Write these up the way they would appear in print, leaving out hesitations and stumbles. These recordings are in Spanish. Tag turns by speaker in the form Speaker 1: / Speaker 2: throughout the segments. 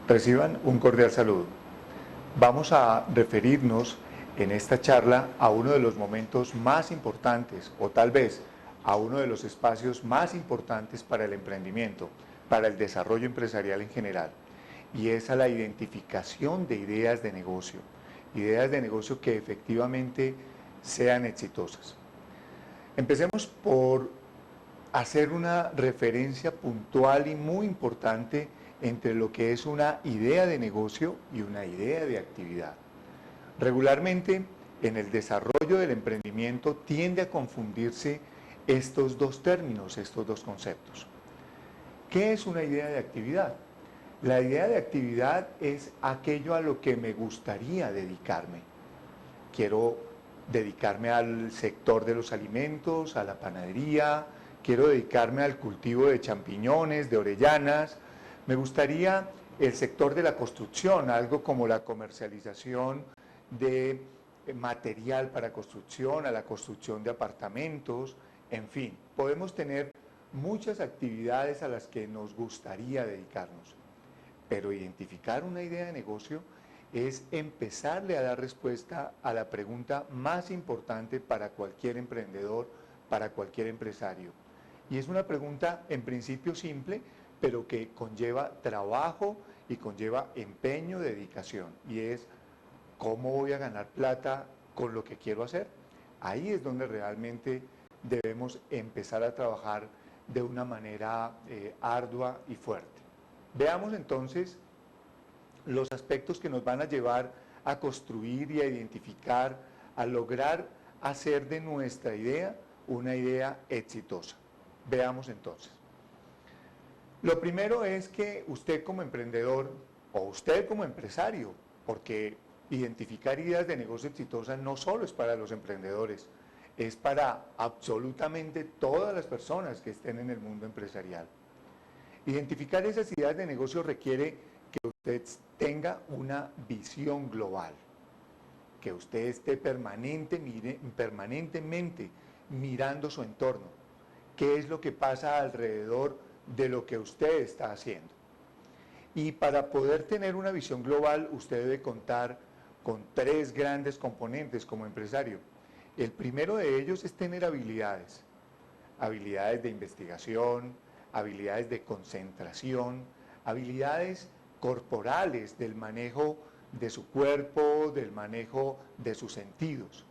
Speaker 1: Reciban un cordial saludo. Vamos a referirnos en esta charla a uno de los momentos más importantes, o tal vez a uno de los espacios más importantes para el emprendimiento, para el desarrollo empresarial en general, y es a la identificación de ideas de negocio que efectivamente sean exitosas. Empecemos por hacer una referencia puntual y muy importante entre lo que es una idea de negocio y una idea de actividad. Regularmente, en el desarrollo del emprendimiento tiende a confundirse estos dos términos, estos dos conceptos. ¿Qué es una idea de actividad? La idea de actividad es aquello a lo que me gustaría dedicarme. Quiero dedicarme al sector de los alimentos, a la panadería, quiero dedicarme al cultivo de champiñones, de orellanas. Me gustaría el sector de la construcción, algo como la comercialización de material para construcción, a la construcción de apartamentos, en fin, podemos tener muchas actividades a las que nos gustaría dedicarnos, pero identificar una idea de negocio es empezarle a dar respuesta a la pregunta más importante para cualquier emprendedor, para cualquier empresario. Y es una pregunta en principio simple, pero que conlleva trabajo y conlleva empeño, dedicación. Y es, ¿cómo voy a ganar plata con lo que quiero hacer? Ahí es donde realmente debemos empezar a trabajar de una manera ardua y fuerte. Veamos entonces los aspectos que nos van a llevar a construir y a identificar, a lograr hacer de nuestra idea una idea exitosa. Veamos entonces. Lo primero es que usted como emprendedor o usted como empresario, porque identificar ideas de negocio exitosas no solo es para los emprendedores, es para absolutamente todas las personas que estén en el mundo empresarial. Identificar esas ideas de negocio requiere que usted tenga una visión global, que usted esté permanentemente mirando su entorno, qué es lo que pasa alrededor de lo que usted está haciendo. Y para poder tener una visión global, usted debe contar con tres grandes componentes como empresario. El primero de ellos es tener habilidades, habilidades de investigación, habilidades de concentración, habilidades corporales del manejo de su cuerpo, del manejo de sus sentidos.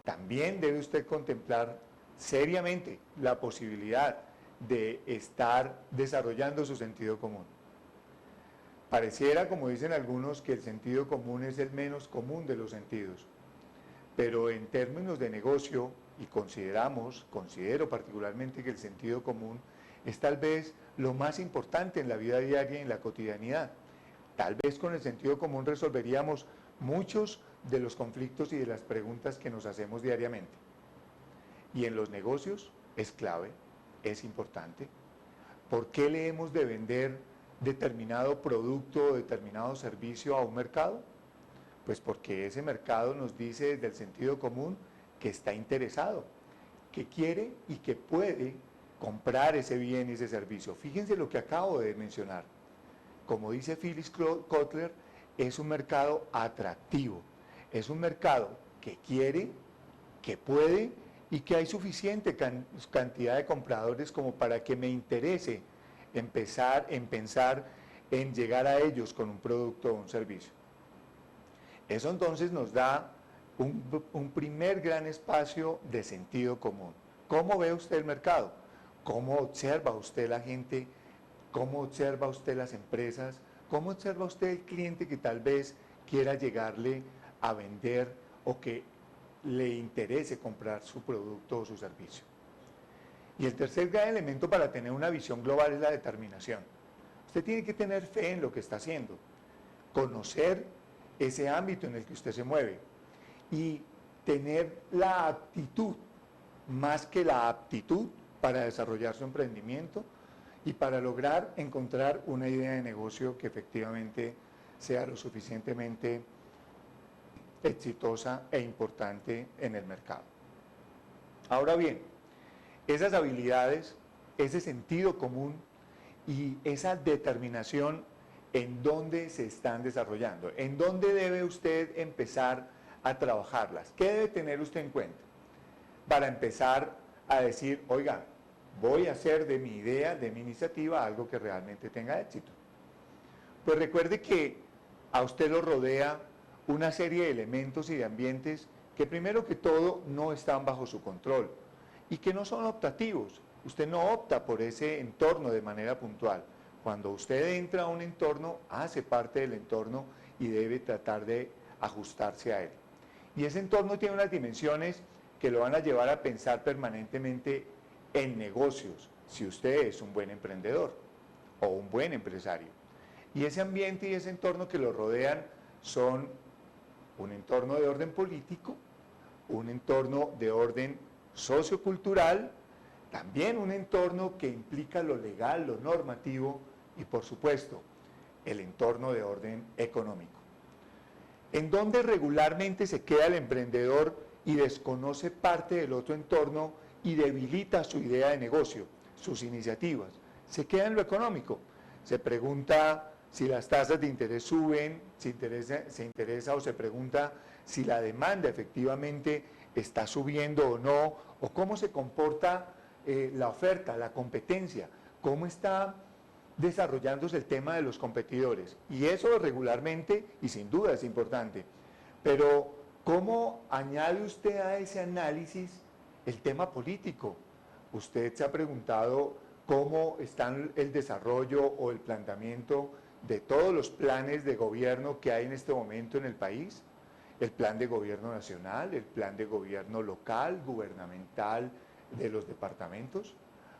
Speaker 1: También debe usted contemplar seriamente la posibilidad de estar desarrollando su sentido común. Pareciera, como dicen algunos, que el sentido común es el menos común de los sentidos, pero en términos de negocio, y considero particularmente que el sentido común es tal vez lo más importante en la vida diaria y en la cotidianidad. Tal vez con el sentido común resolveríamos muchos de los conflictos y de las preguntas que nos hacemos diariamente. Y en los negocios es clave, es importante. ¿Por qué le hemos de vender determinado producto o determinado servicio a un mercado? Pues porque ese mercado nos dice desde el sentido común que está interesado, que quiere y que puede comprar ese bien y ese servicio. Fíjense lo que acabo de mencionar. Como dice Phyllis Kotler, es un mercado atractivo, es un mercado que quiere, que puede y que hay suficiente cantidad de compradores como para que me interese empezar en pensar en llegar a ellos con un producto o un servicio. Eso entonces nos da un primer gran espacio de sentido común. ¿Cómo ve usted el mercado? ¿Cómo observa usted la gente? ¿Cómo observa usted las empresas? ¿Cómo observa usted el cliente que tal vez quiera llegarle a vender o que le interese comprar su producto o su servicio? Y el tercer gran elemento para tener una visión global es la determinación. Usted tiene que tener fe en lo que está haciendo, conocer ese ámbito en el que usted se mueve y tener la actitud más que la aptitud para desarrollar su emprendimiento y para lograr encontrar una idea de negocio que efectivamente sea lo suficientemente exitosa e importante en el mercado. Ahora bien, esas habilidades, ese sentido común y esa determinación en dónde se están desarrollando, en dónde debe usted empezar a trabajarlas, qué debe tener usted en cuenta para empezar a decir, oiga, voy a hacer de mi idea, de mi iniciativa, algo que realmente tenga éxito. Pues recuerde que a usted lo rodea una serie de elementos y de ambientes que primero que todo no están bajo su control y que no son optativos. Usted no opta por ese entorno de manera puntual. Cuando usted entra a un entorno, hace parte del entorno y debe tratar de ajustarse a él. Y ese entorno tiene unas dimensiones que lo van a llevar a pensar permanentemente en negocios, si usted es un buen emprendedor o un buen empresario. Y ese ambiente y ese entorno que lo rodean son un entorno de orden político, un entorno de orden sociocultural, también un entorno que implica lo legal, lo normativo y, por supuesto, el entorno de orden económico. En donde regularmente se queda el emprendedor y desconoce parte del otro entorno y debilita su idea de negocio, sus iniciativas. Se queda en lo económico. Se pregunta si las tasas de interés suben, se interesa o se pregunta si la demanda efectivamente está subiendo o no, o cómo se comporta la oferta, la competencia, cómo está desarrollándose el tema de los competidores. Y eso regularmente, y sin duda es importante, pero ¿cómo añade usted a ese análisis el tema político? Usted se ha preguntado cómo está el desarrollo o el planteamiento de todos los planes de gobierno que hay en este momento en el país, el plan de gobierno nacional, el plan de gobierno local, gubernamental de los departamentos.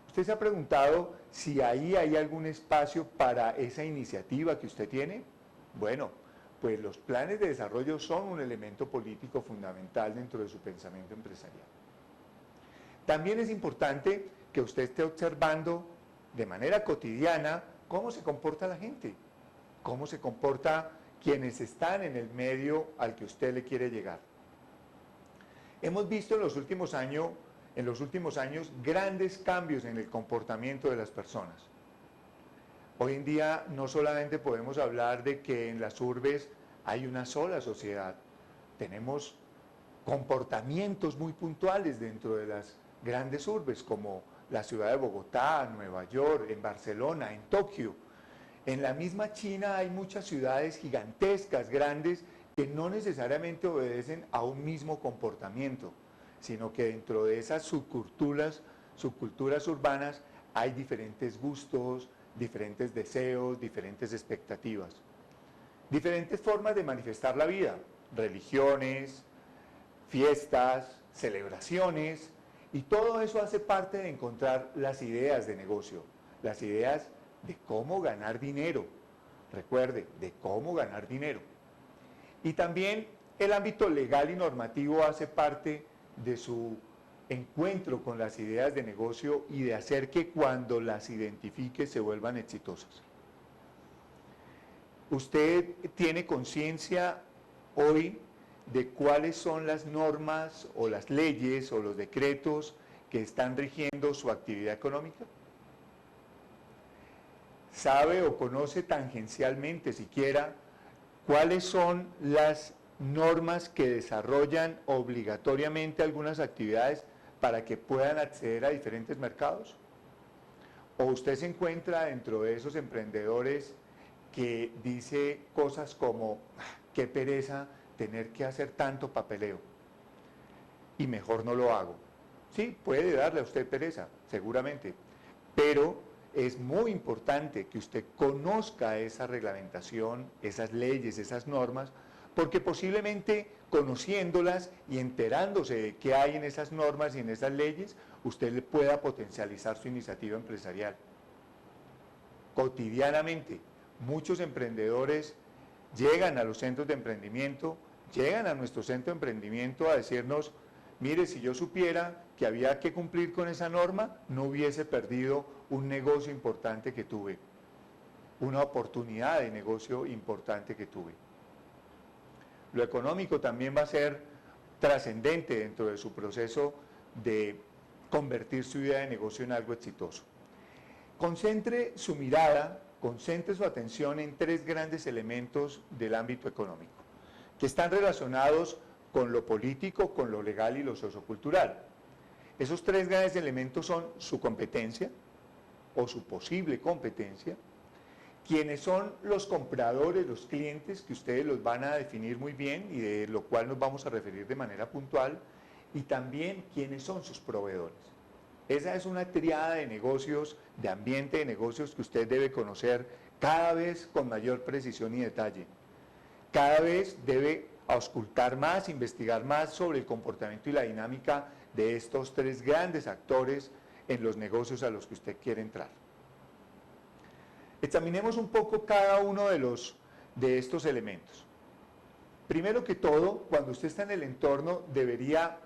Speaker 1: ¿Usted se ha preguntado si ahí hay algún espacio para esa iniciativa que usted tiene? Bueno, pues los planes de desarrollo son un elemento político fundamental dentro de su pensamiento empresarial. También es importante que usted esté observando de manera cotidiana cómo se comporta la gente, cómo se comporta quienes están en el medio al que usted le quiere llegar. Hemos visto en los últimos años grandes cambios en el comportamiento de las personas. Hoy en día no solamente podemos hablar de que en las urbes hay una sola sociedad, tenemos comportamientos muy puntuales dentro de las grandes urbes, como la ciudad de Bogotá, Nueva York, en Barcelona, en Tokio. En la misma China hay muchas ciudades gigantescas, grandes, que no necesariamente obedecen a un mismo comportamiento, sino que dentro de esas subculturas urbanas hay diferentes gustos, diferentes deseos, diferentes expectativas, diferentes formas de manifestar la vida, religiones, fiestas, celebraciones, y todo eso hace parte de encontrar las ideas de negocio, las ideas de cómo ganar dinero. Recuerde, de cómo ganar dinero. Y también el ámbito legal y normativo hace parte de su encuentro con las ideas de negocio y de hacer que cuando las identifique se vuelvan exitosas. ¿Usted tiene conciencia hoy de cuáles son las normas o las leyes o los decretos que están rigiendo su actividad económica? ¿Sabe o conoce tangencialmente siquiera cuáles son las normas que desarrollan obligatoriamente algunas actividades para que puedan acceder a diferentes mercados? ¿O usted se encuentra dentro de esos emprendedores que dice cosas como, qué pereza tener que hacer tanto papeleo y mejor no lo hago? Sí, puede darle a usted pereza, seguramente, pero es muy importante que usted conozca esa reglamentación, esas leyes, esas normas, porque posiblemente conociéndolas y enterándose de qué hay en esas normas y en esas leyes, usted le pueda potencializar su iniciativa empresarial. Cotidianamente, muchos emprendedores llegan a los centros de emprendimiento, llegan a nuestro centro de emprendimiento a decirnos, mire, si yo supiera que había que cumplir con esa norma, no hubiese perdido un negocio importante que tuve, una oportunidad de negocio importante que tuve. Lo económico también va a ser trascendente dentro de su proceso de convertir su idea de negocio en algo exitoso. Concentre su mirada concentre su atención en tres grandes elementos del ámbito económico, que están relacionados con lo político, con lo legal y lo sociocultural. Esos tres grandes elementos son su competencia o su posible competencia, quiénes son los compradores, los clientes, que ustedes los van a definir muy bien y de lo cual nos vamos a referir de manera puntual, y también quiénes son sus proveedores. Esa es una triada de negocios, de ambiente de negocios que usted debe conocer cada vez con mayor precisión y detalle. Cada vez debe auscultar más, investigar más sobre el comportamiento y la dinámica de estos tres grandes actores en los negocios a los que usted quiere entrar. Examinemos un poco cada uno de estos elementos. Primero que todo, cuando usted está en el entorno, debería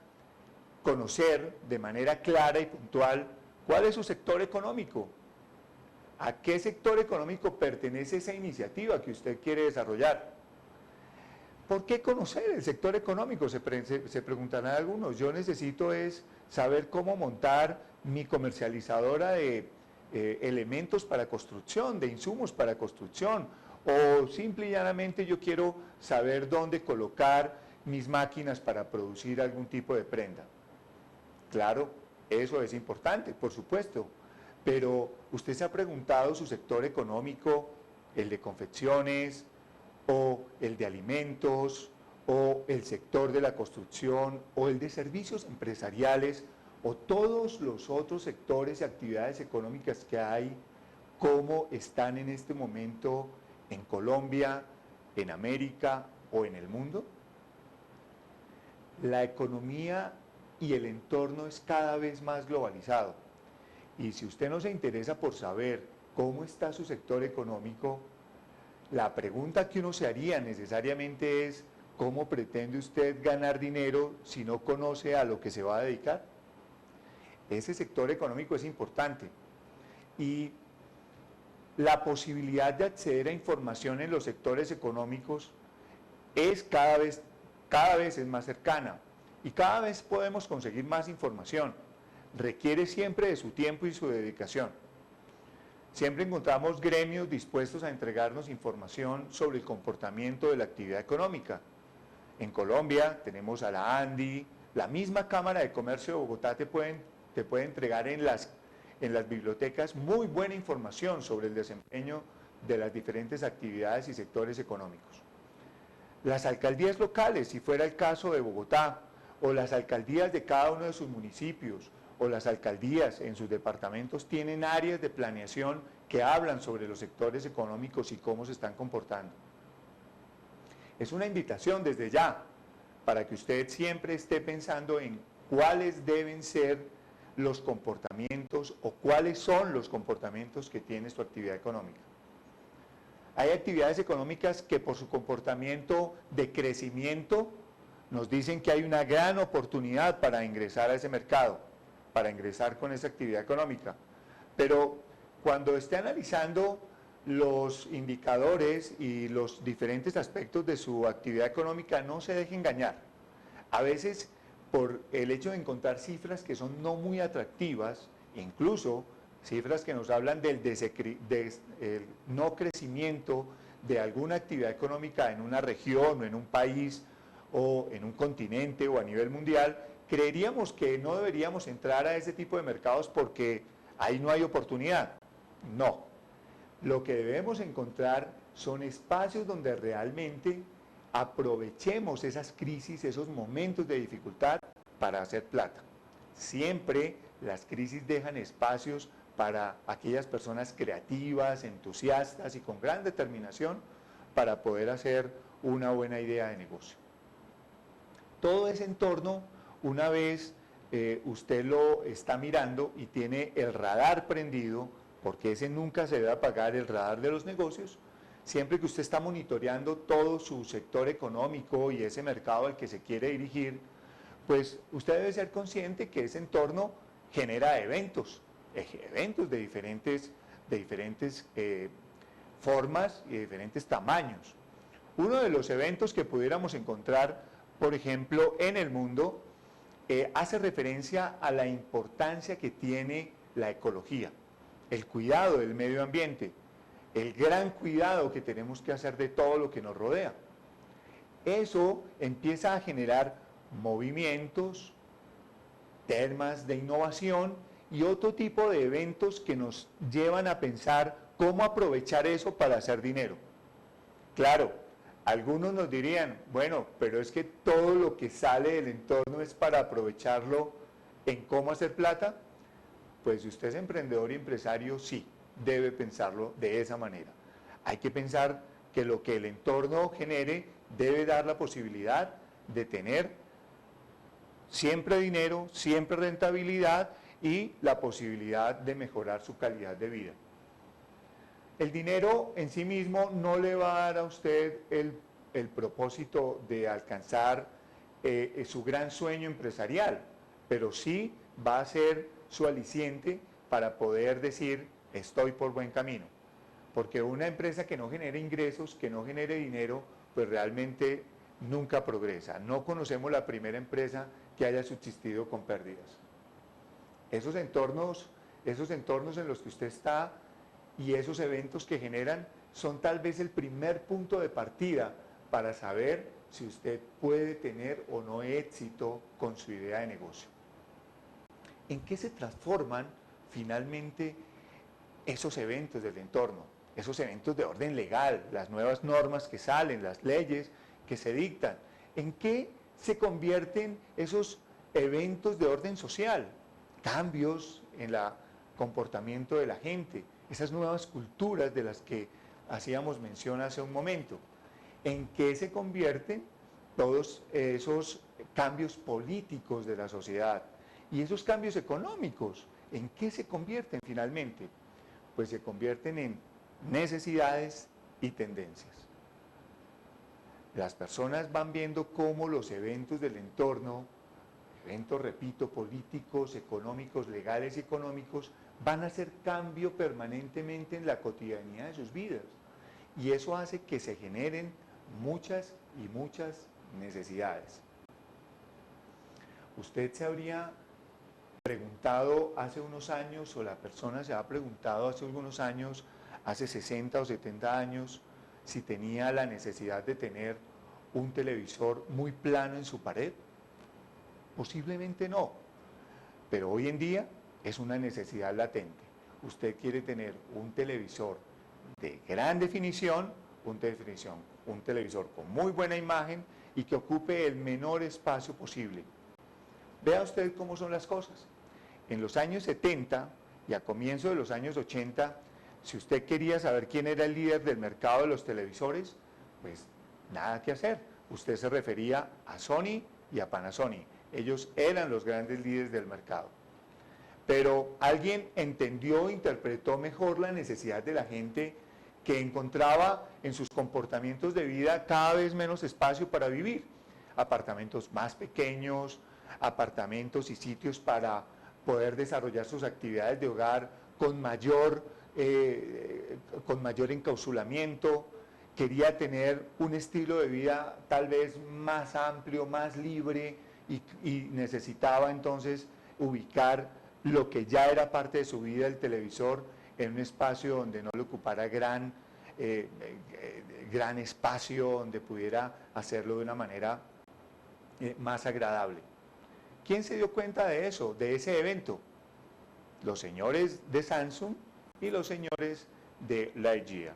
Speaker 1: conocer de manera clara y puntual cuál es su sector económico, a qué sector económico pertenece esa iniciativa que usted quiere desarrollar. ¿Por qué conocer el sector económico? Se preguntarán algunos. Yo necesito es saber cómo montar mi comercializadora de elementos para construcción, de insumos para construcción, o simple y llanamente yo quiero saber dónde colocar mis máquinas para producir algún tipo de prenda. Claro, eso es importante, por supuesto, pero usted se ha preguntado su sector económico, el de confecciones, o el de alimentos, o el sector de la construcción, o el de servicios empresariales, o todos los otros sectores y actividades económicas que hay, cómo están en este momento en Colombia, en América o en el mundo. La economía y el entorno es cada vez más globalizado. Y si usted no se interesa por saber cómo está su sector económico, la pregunta que uno se haría necesariamente es, ¿cómo pretende usted ganar dinero si no conoce a lo que se va a dedicar? Ese sector económico es importante. Y la posibilidad de acceder a información en los sectores económicos es cada vez es más cercana. Y cada vez podemos conseguir más información. Requiere siempre de su tiempo y su dedicación. Siempre encontramos gremios dispuestos a entregarnos información sobre el comportamiento de la actividad económica. En Colombia tenemos a la ANDI, la misma Cámara de Comercio de Bogotá te puede entregar en las bibliotecas muy buena información sobre el desempeño de las diferentes actividades y sectores económicos. Las alcaldías locales, si fuera el caso de Bogotá, o las alcaldías de cada uno de sus municipios, o las alcaldías en sus departamentos, tienen áreas de planeación que hablan sobre los sectores económicos y cómo se están comportando. Es una invitación desde ya para que usted siempre esté pensando en cuáles deben ser los comportamientos o cuáles son los comportamientos que tiene su actividad económica. Hay actividades económicas que por su comportamiento de crecimiento nos dicen que hay una gran oportunidad para ingresar a ese mercado, para ingresar con esa actividad económica. Pero cuando esté analizando los indicadores y los diferentes aspectos de su actividad económica, no se deje engañar. A veces, por el hecho de encontrar cifras que son no muy atractivas, incluso cifras que nos hablan del no crecimiento de alguna actividad económica en una región o en un país o en un continente o a nivel mundial, creeríamos que no deberíamos entrar a ese tipo de mercados porque ahí no hay oportunidad. No. Lo que debemos encontrar son espacios donde realmente aprovechemos esas crisis, esos momentos de dificultad para hacer plata. Siempre las crisis dejan espacios para aquellas personas creativas, entusiastas y con gran determinación para poder hacer una buena idea de negocio. Todo ese entorno, una vez usted lo está mirando y tiene el radar prendido, porque ese nunca se debe apagar, el radar de los negocios, siempre que usted está monitoreando todo su sector económico y ese mercado al que se quiere dirigir, pues usted debe ser consciente que ese entorno genera eventos de diferentes formas y de diferentes tamaños. Uno de los eventos que pudiéramos encontrar, por ejemplo, en el mundo, hace referencia a la importancia que tiene la ecología, el cuidado del medio ambiente. el gran cuidado que tenemos que hacer de todo lo que nos rodea. Eso empieza a generar movimientos, temas de innovación y otro tipo de eventos que nos llevan a pensar cómo aprovechar eso para hacer dinero. Claro, algunos nos dirían, bueno, pero es que todo lo que sale del entorno es para aprovecharlo en cómo hacer plata. Pues si usted es emprendedor y empresario, sí, debe pensarlo de esa manera. Hay que pensar que lo que el entorno genere debe dar la posibilidad de tener siempre dinero, siempre rentabilidad y la posibilidad de mejorar su calidad de vida. El dinero en sí mismo no le va a dar a usted el propósito de alcanzar su gran sueño empresarial, pero sí va a ser su aliciente para poder decir, estoy por buen camino. Porque una empresa que no genere ingresos, que no genere dinero, pues realmente nunca progresa. No conocemos la primera empresa que haya subsistido con pérdidas. Esos entornos en los que usted está y esos eventos que generan son tal vez el primer punto de partida para saber si usted puede tener o no éxito con su idea de negocio. ¿En qué se transforman finalmente esos eventos del entorno? Esos eventos de orden legal, las nuevas normas que salen, las leyes que se dictan. ¿En qué se convierten esos eventos de orden social? Cambios en el comportamiento de la gente, esas nuevas culturas de las que hacíamos mención hace un momento. ¿En qué se convierten todos esos cambios políticos de la sociedad? Y esos cambios económicos, ¿en qué se convierten finalmente? Pues se convierten en necesidades y tendencias. Las personas van viendo cómo los eventos del entorno, eventos, repito, políticos, económicos, legales y económicos, van a hacer cambio permanentemente en la cotidianidad de sus vidas. Y eso hace que se generen muchas y muchas necesidades. Usted se habría preguntado hace unos años, o la persona se ha preguntado hace algunos años, hace 60 o 70 años, si tenía la necesidad de tener un televisor muy plano en su pared. Posiblemente no, pero hoy en día es una necesidad latente. Usted quiere tener un televisor de gran definición, un televisor con muy buena imagen y que ocupe el menor espacio posible. Vea usted cómo son las cosas. En los años 70 y a comienzos de los años 80, si usted quería saber quién era el líder del mercado de los televisores, pues nada que hacer. Usted se refería a Sony y a Panasonic. Ellos eran los grandes líderes del mercado. Pero alguien entendió, interpretó mejor la necesidad de la gente que encontraba en sus comportamientos de vida cada vez menos espacio para vivir. Apartamentos más pequeños, apartamentos y sitios para poder desarrollar sus actividades de hogar con mayor encausulamiento. Quería tener un estilo de vida tal vez más amplio, más libre y necesitaba entonces ubicar lo que ya era parte de su vida, el televisor, en un espacio donde no le ocupara gran espacio, donde pudiera hacerlo de una manera más agradable. ¿Quién se dio cuenta de eso, de ese evento? Los señores de Samsung y los señores de LG.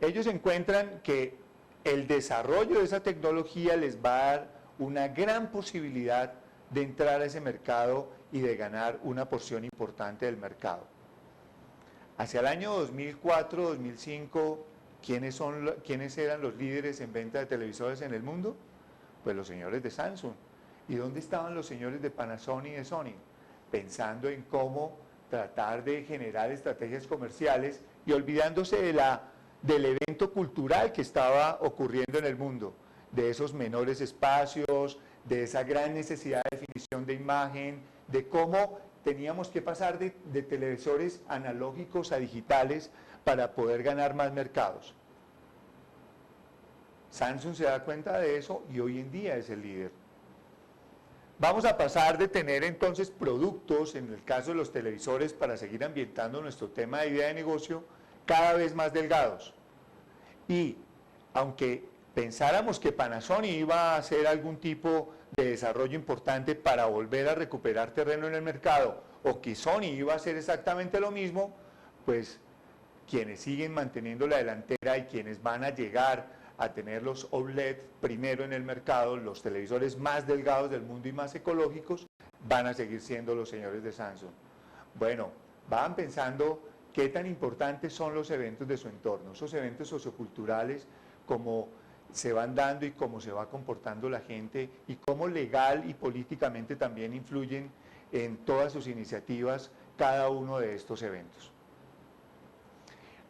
Speaker 1: Ellos encuentran que el desarrollo de esa tecnología les va a dar una gran posibilidad de entrar a ese mercado y de ganar una porción importante del mercado. Hacia el año 2004-2005, ¿quiénes eran los líderes en venta de televisores en el mundo? Pues los señores de Samsung. ¿Y dónde estaban los señores de Panasonic y de Sony? Pensando en cómo tratar de generar estrategias comerciales y olvidándose del evento cultural que estaba ocurriendo en el mundo, de esos menores espacios, de esa gran necesidad de definición de imagen, de cómo teníamos que pasar de televisores analógicos a digitales para poder ganar más mercados. Samsung se da cuenta de eso y hoy en día es el líder. Vamos a pasar de tener entonces productos, en el caso de los televisores, para seguir ambientando nuestro tema de idea de negocio, cada vez más delgados. Y aunque pensáramos que Panasonic iba a hacer algún tipo de desarrollo importante para volver a recuperar terreno en el mercado, o que Sony iba a hacer exactamente lo mismo, pues quienes siguen manteniendo la delantera y quienes van a llegar a tener los OLED primero en el mercado, los televisores más delgados del mundo y más ecológicos, van a seguir siendo los señores de Samsung. Bueno, van pensando qué tan importantes son los eventos de su entorno, esos eventos socioculturales, cómo se van dando y cómo se va comportando la gente y cómo legal y políticamente también influyen en todas sus iniciativas cada uno de estos eventos.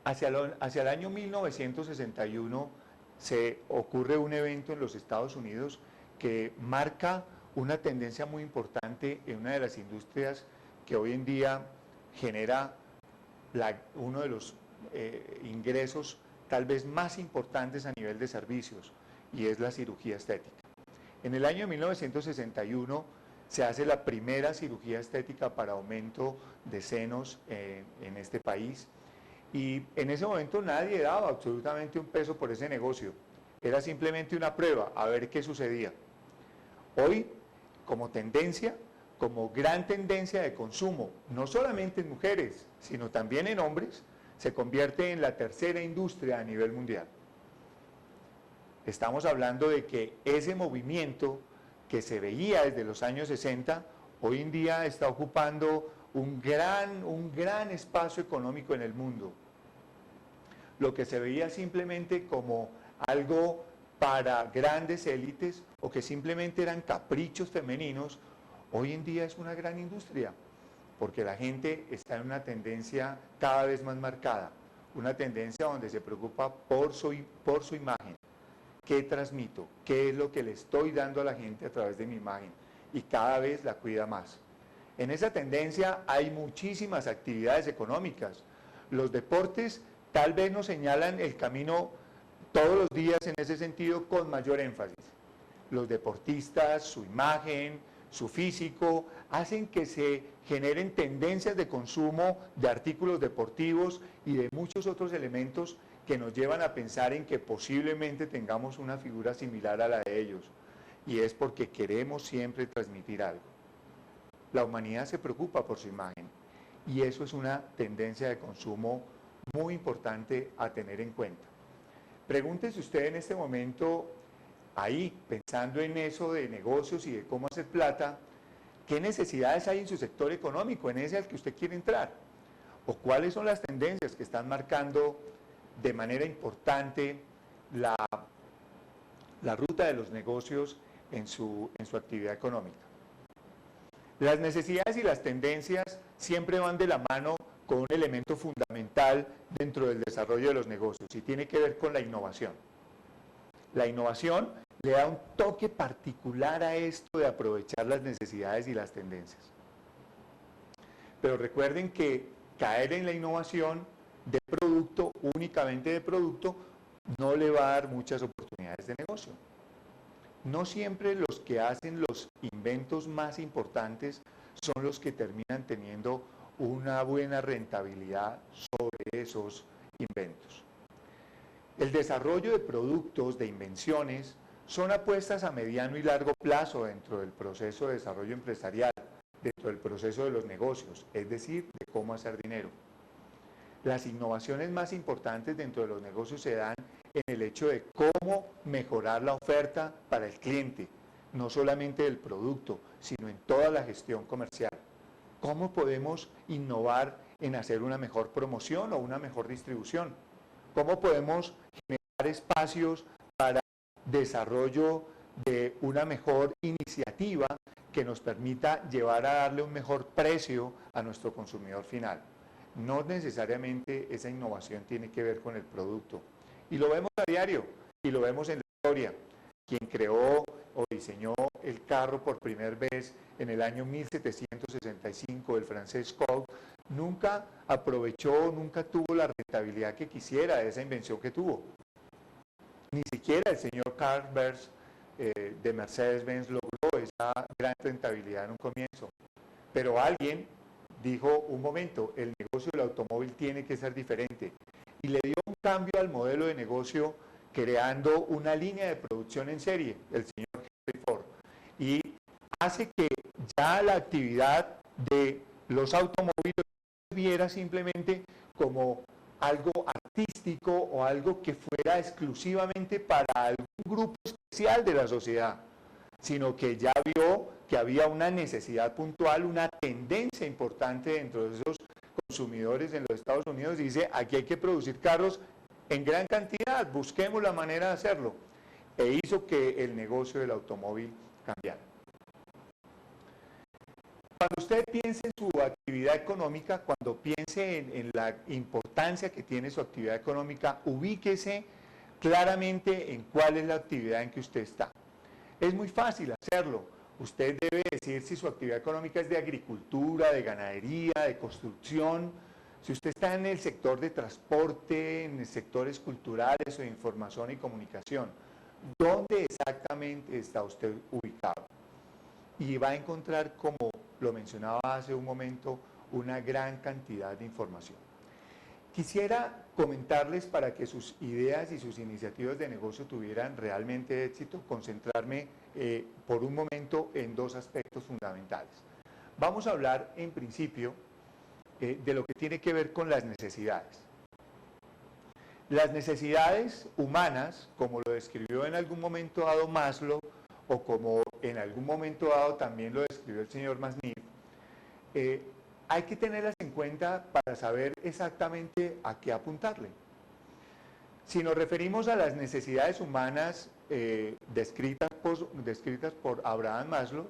Speaker 1: Hacia el año 1961 se ocurre un evento en los Estados Unidos que marca una tendencia muy importante en una de las industrias que hoy en día genera uno de los ingresos tal vez más importantes a nivel de servicios, y es la cirugía estética. En el año 1961 se hace la primera cirugía estética para aumento de senos en este país, y en ese momento nadie daba absolutamente un peso por ese negocio. Era simplemente una prueba, a ver qué sucedía. Hoy, como tendencia, como gran tendencia de consumo, no solamente en mujeres, sino también en hombres, se convierte en la tercera industria a nivel mundial. Estamos hablando de que ese movimiento que se veía desde los años 60, hoy en día está ocupando un gran espacio económico en el mundo. Lo que se veía simplemente como algo para grandes élites o que simplemente eran caprichos femeninos, hoy en día es una gran industria, porque la gente está en una tendencia cada vez más marcada, una tendencia donde se preocupa por su imagen. ¿Qué transmito? ¿Qué es lo que le estoy dando a la gente a través de mi imagen? Y cada vez la cuida más. En esa tendencia hay muchísimas actividades económicas. Los deportes tal vez nos señalan el camino todos los días en ese sentido con mayor énfasis. Los deportistas, su imagen, su físico, hacen que se generen tendencias de consumo de artículos deportivos y de muchos otros elementos que nos llevan a pensar en que posiblemente tengamos una figura similar a la de ellos. Y es porque queremos siempre transmitir algo. La humanidad se preocupa por su imagen y eso es una tendencia de consumo muy importante a tener en cuenta. Pregúntese usted en este momento, ahí, pensando en eso de negocios y de cómo hacer plata, ¿qué necesidades hay en su sector económico, en ese al que usted quiere entrar? ¿O cuáles son las tendencias que están marcando de manera importante la ruta de los negocios en su actividad económica? Las necesidades y las tendencias siempre van de la mano con un elemento fundamental dentro del desarrollo de los negocios y tiene que ver con la innovación. La innovación le da un toque particular a esto de aprovechar las necesidades y las tendencias. Pero recuerden que caer en la innovación de producto, únicamente de producto, no le va a dar muchas oportunidades de negocio. No siempre los que hacen los inventos más importantes son los que terminan teniendo una buena rentabilidad sobre esos inventos. El desarrollo de productos, de invenciones, son apuestas a mediano y largo plazo dentro del proceso de desarrollo empresarial, dentro del proceso de los negocios, es decir, de cómo hacer dinero. Las innovaciones más importantes dentro de los negocios se dan en el hecho de cómo mejorar la oferta para el cliente, no solamente del producto, sino en toda la gestión comercial. ¿Cómo podemos innovar en hacer una mejor promoción o una mejor distribución? ¿Cómo podemos generar espacios para desarrollo de una mejor iniciativa que nos permita llevar a darle un mejor precio a nuestro consumidor final? No necesariamente esa innovación tiene que ver con el producto. Y lo vemos a diario, y lo vemos en la historia. Quien creó o diseñó el carro por primera vez en el año 1765, el francés Coq, nunca aprovechó, nunca tuvo la rentabilidad que quisiera de esa invención que tuvo. Ni siquiera el señor Carl Benz de Mercedes-Benz logró esa gran rentabilidad en un comienzo. Pero alguien dijo, un momento, el negocio del automóvil tiene que ser diferente. y le dio un cambio al modelo de negocio creando una línea de producción en serie, el señor Henry Ford. Y hace que ya la actividad de los automóviles no se viera simplemente como algo artístico o algo que fuera exclusivamente para algún grupo especial de la sociedad, sino que ya vio que había una necesidad puntual, una tendencia importante dentro de esos consumidores en los Estados Unidos, y dice, aquí hay que producir carros en gran cantidad, busquemos la manera de hacerlo, e hizo que el negocio del automóvil cambiara. Cuando usted piense en su actividad económica, cuando piense en la importancia que tiene su actividad económica, ubíquese claramente en cuál es la actividad en que usted está. Es muy fácil hacerlo. Usted debe decir si su actividad económica es de agricultura, de ganadería, de construcción. Si usted está en el sector de transporte, en sectores culturales o de información y comunicación, ¿dónde exactamente está usted ubicado? Y va a encontrar, como lo mencionaba hace un momento, una gran cantidad de información. Quisiera comentarles, para que sus ideas y sus iniciativas de negocio tuvieran realmente éxito, concentrarme por un momento en dos aspectos fundamentales. Vamos a hablar en principio de lo que tiene que ver con las necesidades. Las necesidades humanas, como lo describió en algún momento dado Maslow, o como en algún momento dado también lo describió el señor Masniff, hay que tenerlas en cuenta para saber exactamente a qué apuntarle. Si nos referimos a las necesidades humanas descritas por Abraham Maslow,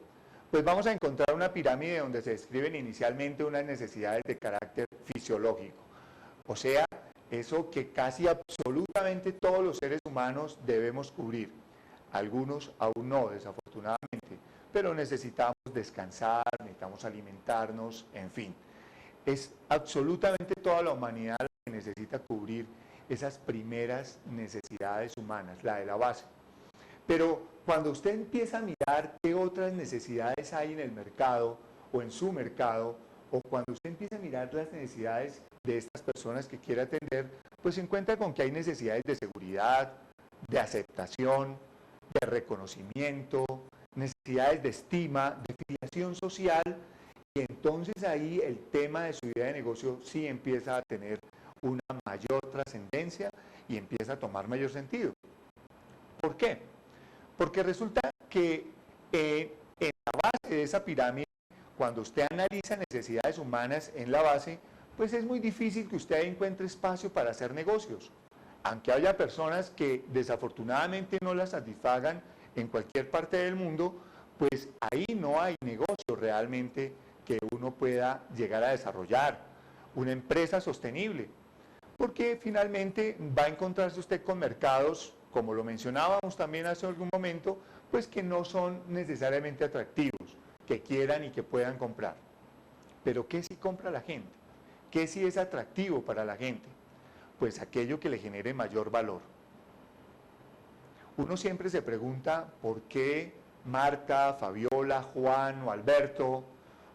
Speaker 1: pues vamos a encontrar una pirámide donde se describen inicialmente unas necesidades de carácter fisiológico, o sea, eso que casi absolutamente todos los seres humanos debemos cubrir. Algunos aún no, desafortunadamente, pero necesitamos descansar, necesitamos alimentarnos, en fin. Es absolutamente toda la humanidad la que necesita cubrir esas primeras necesidades humanas, la de la base. Pero cuando usted empieza a mirar qué otras necesidades hay en el mercado o en su mercado, o cuando usted empieza a mirar las necesidades de estas personas que quiere atender, pues se encuentra con que hay necesidades de seguridad, de aceptación, de reconocimiento, necesidades de estima, de filiación social, y entonces ahí el tema de su idea de negocio sí empieza a tener una mayor trascendencia y empieza a tomar mayor sentido. ¿Por qué? Porque resulta que en la base de esa pirámide, cuando usted analiza necesidades humanas en la base, pues es muy difícil que usted encuentre espacio para hacer negocios. Aunque haya personas que desafortunadamente no las satisfagan en cualquier parte del mundo, pues ahí no hay negocio realmente que uno pueda llegar a desarrollar, una empresa sostenible, porque finalmente va a encontrarse usted con mercados, como lo mencionábamos también hace algún momento, pues que no son necesariamente atractivos, que quieran y que puedan comprar. Pero ¿qué sí compra la gente? ¿Qué sí es atractivo para la gente? Pues aquello que le genere mayor valor. Uno siempre se pregunta por qué Marta, Fabiola, Juan o Alberto,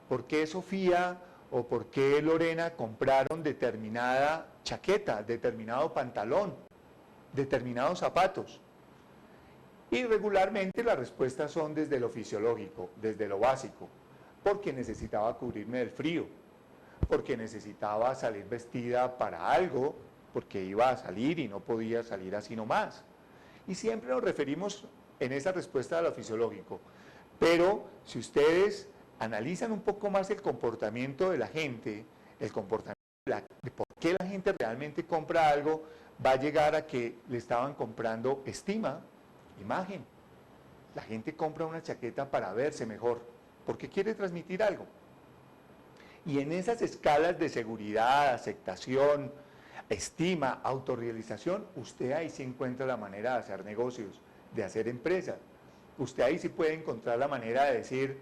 Speaker 1: por qué Sofía o por qué Lorena compraron determinada chaqueta, determinado pantalón, determinados zapatos. Y regularmente las respuestas son desde lo fisiológico, desde lo básico, porque necesitaba cubrirme del frío, porque necesitaba salir vestida para algo, porque iba a salir y no podía salir así nomás. Y siempre nos referimos en esa respuesta a lo fisiológico. Pero si ustedes analizan un poco más el comportamiento de la gente, el comportamiento de por qué la gente realmente compra algo, va a llegar a que le estaban comprando estima, imagen. La gente compra una chaqueta para verse mejor, porque quiere transmitir algo. Y en esas escalas de seguridad, aceptación, estima, autorrealización, usted ahí sí encuentra la manera de hacer negocios, de hacer empresas. Usted ahí sí puede encontrar la manera de decir,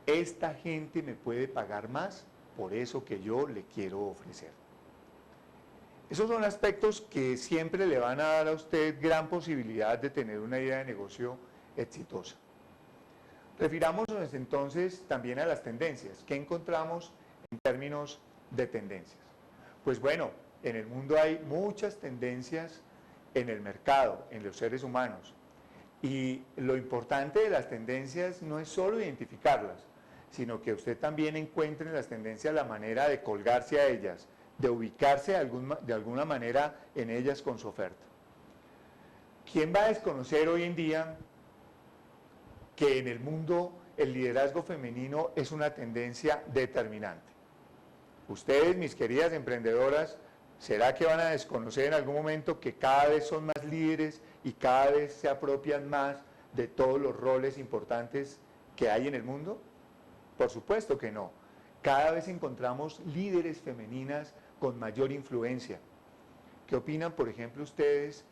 Speaker 1: esta gente me puede pagar más por eso que yo le quiero ofrecer. Esos son aspectos que siempre le van a dar a usted gran posibilidad de tener una idea de negocio exitosa. Refirámonos entonces también a las tendencias. ¿Qué encontramos en términos de tendencias? Pues bueno, En el mundo hay muchas tendencias en el mercado, en los seres humanos. Y lo importante de las tendencias no es solo identificarlas, sino que usted también encuentre en las tendencias la manera de colgarse a ellas, de ubicarse de alguna manera en ellas con su oferta. ¿Quién va a desconocer hoy en día que en el mundo el liderazgo femenino es una tendencia determinante? Ustedes, mis queridas emprendedoras, ¿será que van a desconocer en algún momento que cada vez son más líderes y cada vez se apropian más de todos los roles importantes que hay en el mundo? Por supuesto que no. Cada vez encontramos líderes femeninas con mayor influencia. ¿Qué opinan, por ejemplo, ustedes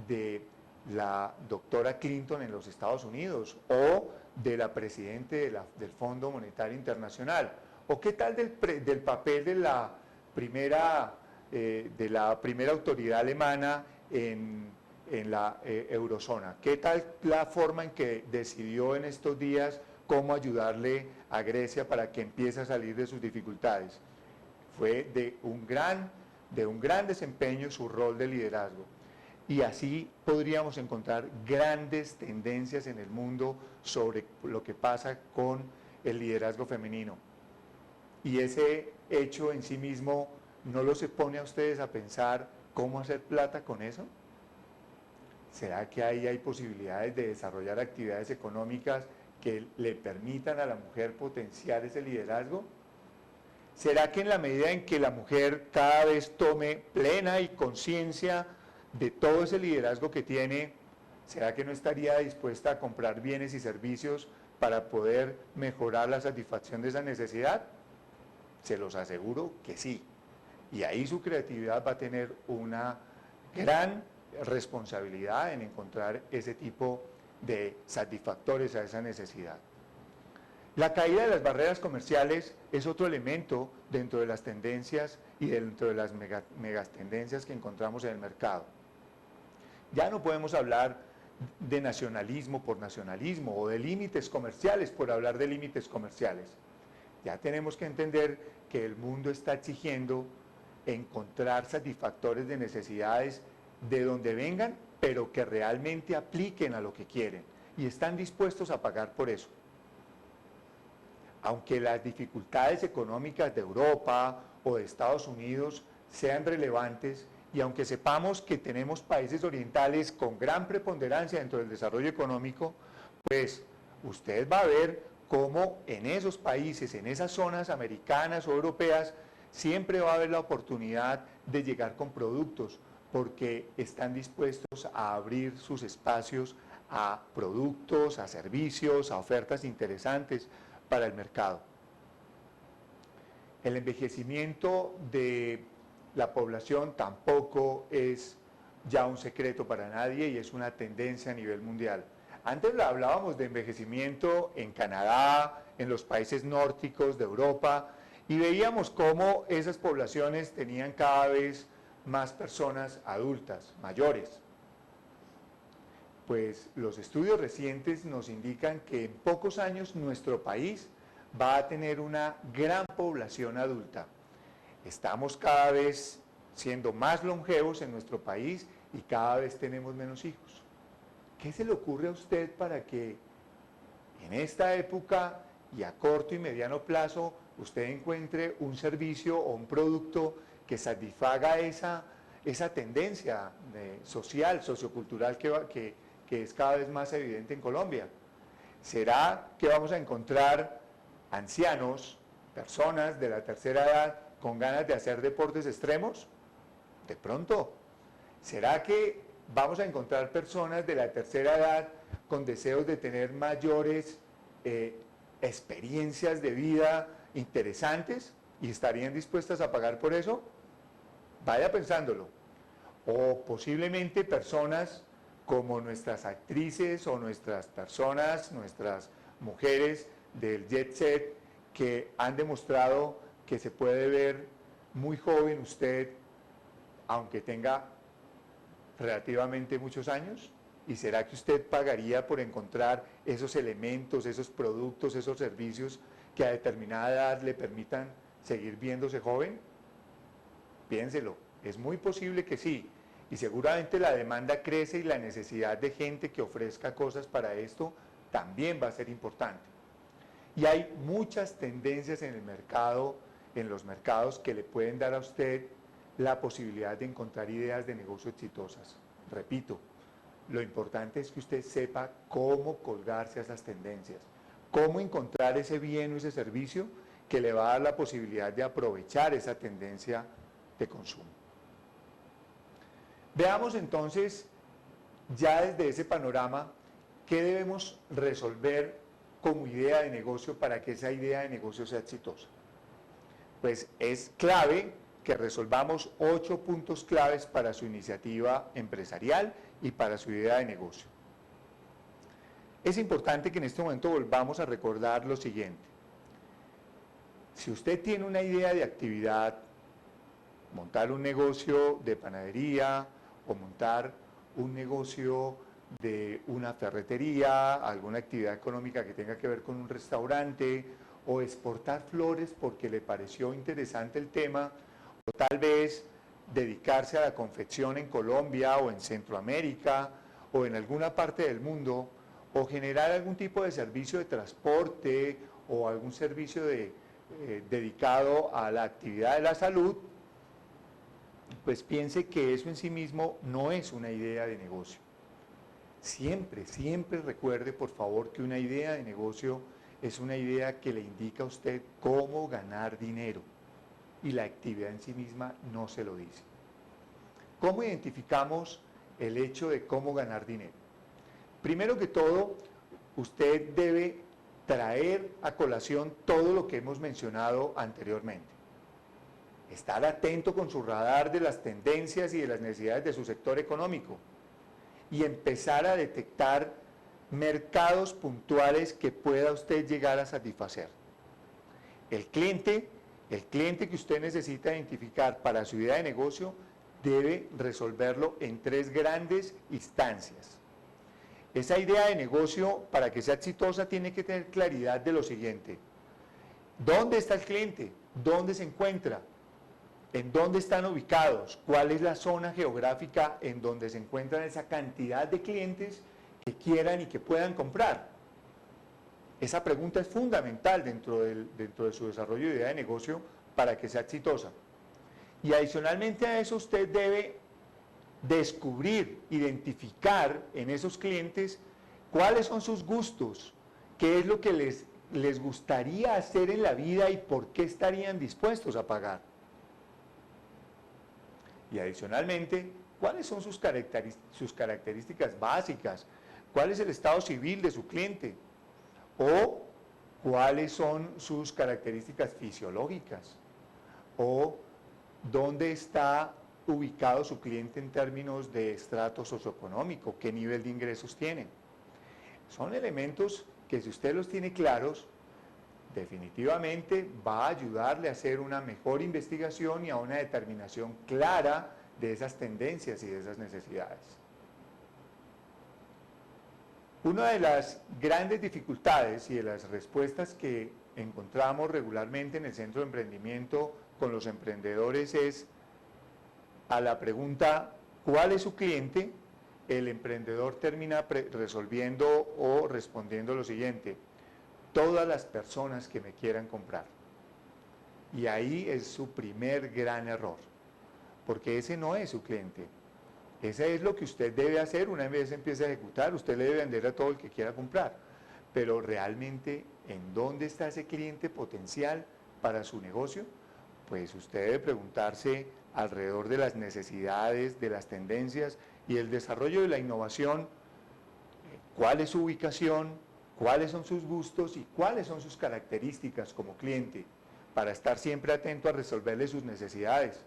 Speaker 1: de la doctora Clinton en los Estados Unidos o de la presidenta del Fondo Monetario Internacional? ¿O qué tal del papel de la primera autoridad alemana en la eurozona? ¿Qué tal la forma en que decidió en estos días cómo ayudarle a Grecia para que empiece a salir de sus dificultades? Fue de un gran desempeño su rol de liderazgo. Y así podríamos encontrar grandes tendencias en el mundo sobre lo que pasa con el liderazgo femenino. Y ese hecho en sí mismo, ¿no los pone a ustedes a pensar cómo hacer plata con eso? ¿Será que ahí hay posibilidades de desarrollar actividades económicas que le permitan a la mujer potenciar ese liderazgo? ¿Será que en la medida en que la mujer cada vez tome plena y conciencia de todo ese liderazgo que tiene, será que no estaría dispuesta a comprar bienes y servicios para poder mejorar la satisfacción de esa necesidad? Se los aseguro que sí. Y ahí su creatividad va a tener una gran responsabilidad en encontrar ese tipo de satisfactores a esa necesidad. La caída de las barreras comerciales es otro elemento dentro de las tendencias y dentro de las megatendencias que encontramos en el mercado. Ya no podemos hablar de nacionalismo por nacionalismo o de límites comerciales por hablar de límites comerciales. Ya tenemos que entender que el mundo está exigiendo encontrar satisfactores de necesidades de donde vengan, pero que realmente apliquen a lo que quieren y están dispuestos a pagar por eso. Aunque las dificultades económicas de Europa o de Estados Unidos sean relevantes y aunque sepamos que tenemos países orientales con gran preponderancia dentro del desarrollo económico, pues usted va a ver cómo en esos países, en esas zonas americanas o europeas, siempre va a haber la oportunidad de llegar con productos, porque están dispuestos a abrir sus espacios a productos, a servicios, a ofertas interesantes para el mercado. El envejecimiento de la población tampoco es ya un secreto para nadie y es una tendencia a nivel mundial. Antes hablábamos de envejecimiento en Canadá, en los países nórdicos de Europa, y veíamos cómo esas poblaciones tenían cada vez más personas adultas, mayores. Pues los estudios recientes nos indican que en pocos años nuestro país va a tener una gran población adulta. Estamos cada vez siendo más longevos en nuestro país y cada vez tenemos menos hijos. ¿Qué se le ocurre a usted para que en esta época y a corto y mediano plazo usted encuentre un servicio o un producto que satisfaga esa tendencia social, sociocultural que es cada vez más evidente en Colombia? ¿Será que vamos a encontrar ancianos, personas de la tercera edad con ganas de hacer deportes extremos? De pronto. ¿Será que vamos a encontrar personas de la tercera edad con deseos de tener mayores experiencias de vida interesantes y estarían dispuestas a pagar por eso? Vaya pensándolo. O posiblemente personas como nuestras actrices o nuestras personas, nuestras mujeres del jet set, que han demostrado que se puede ver muy joven usted, aunque tenga relativamente muchos años. ¿Y será que usted pagaría por encontrar esos elementos, esos productos, esos servicios que a determinada edad le permitan seguir viéndose joven? Piénselo, Es muy posible que sí. Y seguramente la demanda crece y la necesidad de gente que ofrezca cosas para esto también va a ser importante. Y hay muchas tendencias en el mercado, en los mercados, que le pueden dar a usted la posibilidad de encontrar ideas de negocio exitosas. Repito, lo importante es que usted sepa cómo colgarse a esas tendencias, cómo encontrar ese bien o ese servicio que le va a dar la posibilidad de aprovechar esa tendencia de consumo. Veamos entonces, ya desde ese panorama, qué debemos resolver como idea de negocio para que esa idea de negocio sea exitosa. Pues es clave que resolvamos 8 puntos claves para su iniciativa empresarial y para su idea de negocio. Es importante que en este momento volvamos a recordar lo siguiente. Si usted tiene una idea de actividad, montar un negocio de panadería o montar un negocio de una ferretería, alguna actividad económica que tenga que ver con un restaurante, o exportar flores porque le pareció interesante el tema, o tal vez dedicarse a la confección en Colombia o en Centroamérica o en alguna parte del mundo, o generar algún tipo de servicio de transporte o algún servicio dedicado a la actividad de la salud, pues piense que eso en sí mismo no es una idea de negocio. Siempre, siempre recuerde, por favor, que una idea de negocio es una idea que le indica a usted cómo ganar dinero, y la actividad en sí misma no se lo dice. ¿Cómo identificamos el hecho de cómo ganar dinero? Primero que todo, usted debe traer a colación todo lo que hemos mencionado anteriormente. Estar atento con su radar de las tendencias y de las necesidades de su sector económico y empezar a detectar mercados puntuales que pueda usted llegar a satisfacer. El cliente que usted necesita identificar para su idea de negocio debe resolverlo en 3 grandes instancias. Esa idea de negocio, para que sea exitosa, tiene que tener claridad de lo siguiente. ¿Dónde está el cliente? ¿Dónde se encuentra? ¿En dónde están ubicados? ¿Cuál es la zona geográfica en donde se encuentran esa cantidad de clientes que quieran y que puedan comprar? Esa pregunta es fundamental dentro de su desarrollo de idea de negocio para que sea exitosa. Y adicionalmente a eso, usted debe descubrir, identificar en esos clientes cuáles son sus gustos, qué es lo que les gustaría hacer en la vida y por qué estarían dispuestos a pagar. Y adicionalmente, ¿cuáles son sus características básicas? ¿Cuál es el estado civil de su cliente? ¿O cuáles son sus características fisiológicas? ¿O dónde está ubicado su cliente en términos de estrato socioeconómico? ¿Qué nivel de ingresos tiene? Son elementos que, si usted los tiene claros, definitivamente va a ayudarle a hacer una mejor investigación y a una determinación clara de esas tendencias y de esas necesidades. Una de las grandes dificultades y de las respuestas que encontramos regularmente en el Centro de Emprendimiento con los emprendedores es a la pregunta ¿cuál es su cliente? El emprendedor termina resolviendo o respondiendo lo siguiente: todas las personas que me quieran comprar. Y ahí es su primer gran error, porque ese no es su cliente. Ese es lo que usted debe hacer una vez empiece a ejecutar. Usted le debe vender a todo el que quiera comprar. Pero realmente, ¿en dónde está ese cliente potencial para su negocio? Pues usted debe preguntarse alrededor de las necesidades, de las tendencias y el desarrollo de la innovación, cuál es su ubicación, cuáles son sus gustos y cuáles son sus características como cliente, para estar siempre atento a resolverle sus necesidades,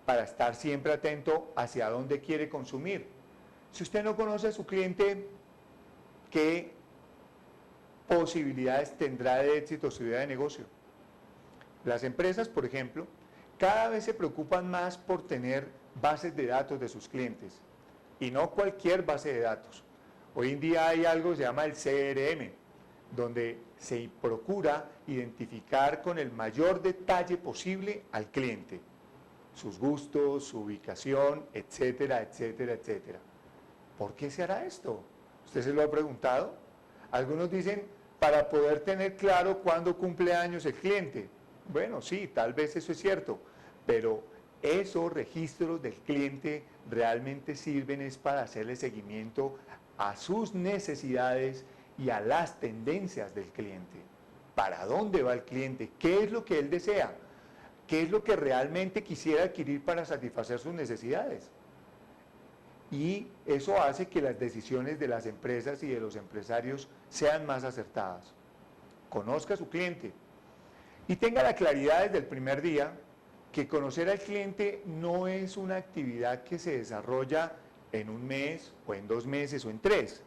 Speaker 1: para estar siempre atento hacia dónde quiere consumir. Si usted no conoce a su cliente, ¿qué posibilidades tendrá de éxito su idea de negocio? Las empresas, por ejemplo, cada vez se preocupan más por tener bases de datos de sus clientes, y no cualquier base de datos. Hoy en día hay algo que se llama el CRM, donde se procura identificar con el mayor detalle posible al cliente. sus gustos, su ubicación, etcétera, etcétera, etcétera. ¿Por qué se hará esto? ¿Usted se lo ha preguntado? Algunos dicen, para poder tener claro cuándo cumple años el cliente. Bueno, sí, tal vez eso es cierto, pero esos registros del cliente realmente sirven es para hacerle seguimiento a sus necesidades y a las tendencias del cliente. ¿Para dónde va el cliente? ¿Qué es lo que él desea? ¿Qué es lo que realmente quisiera adquirir para satisfacer sus necesidades? Y eso hace que las decisiones de las empresas y de los empresarios sean más acertadas. Conozca a su cliente y tenga la claridad desde el primer día que conocer al cliente no es una actividad que se desarrolla en un mes o en 2 meses o en 3,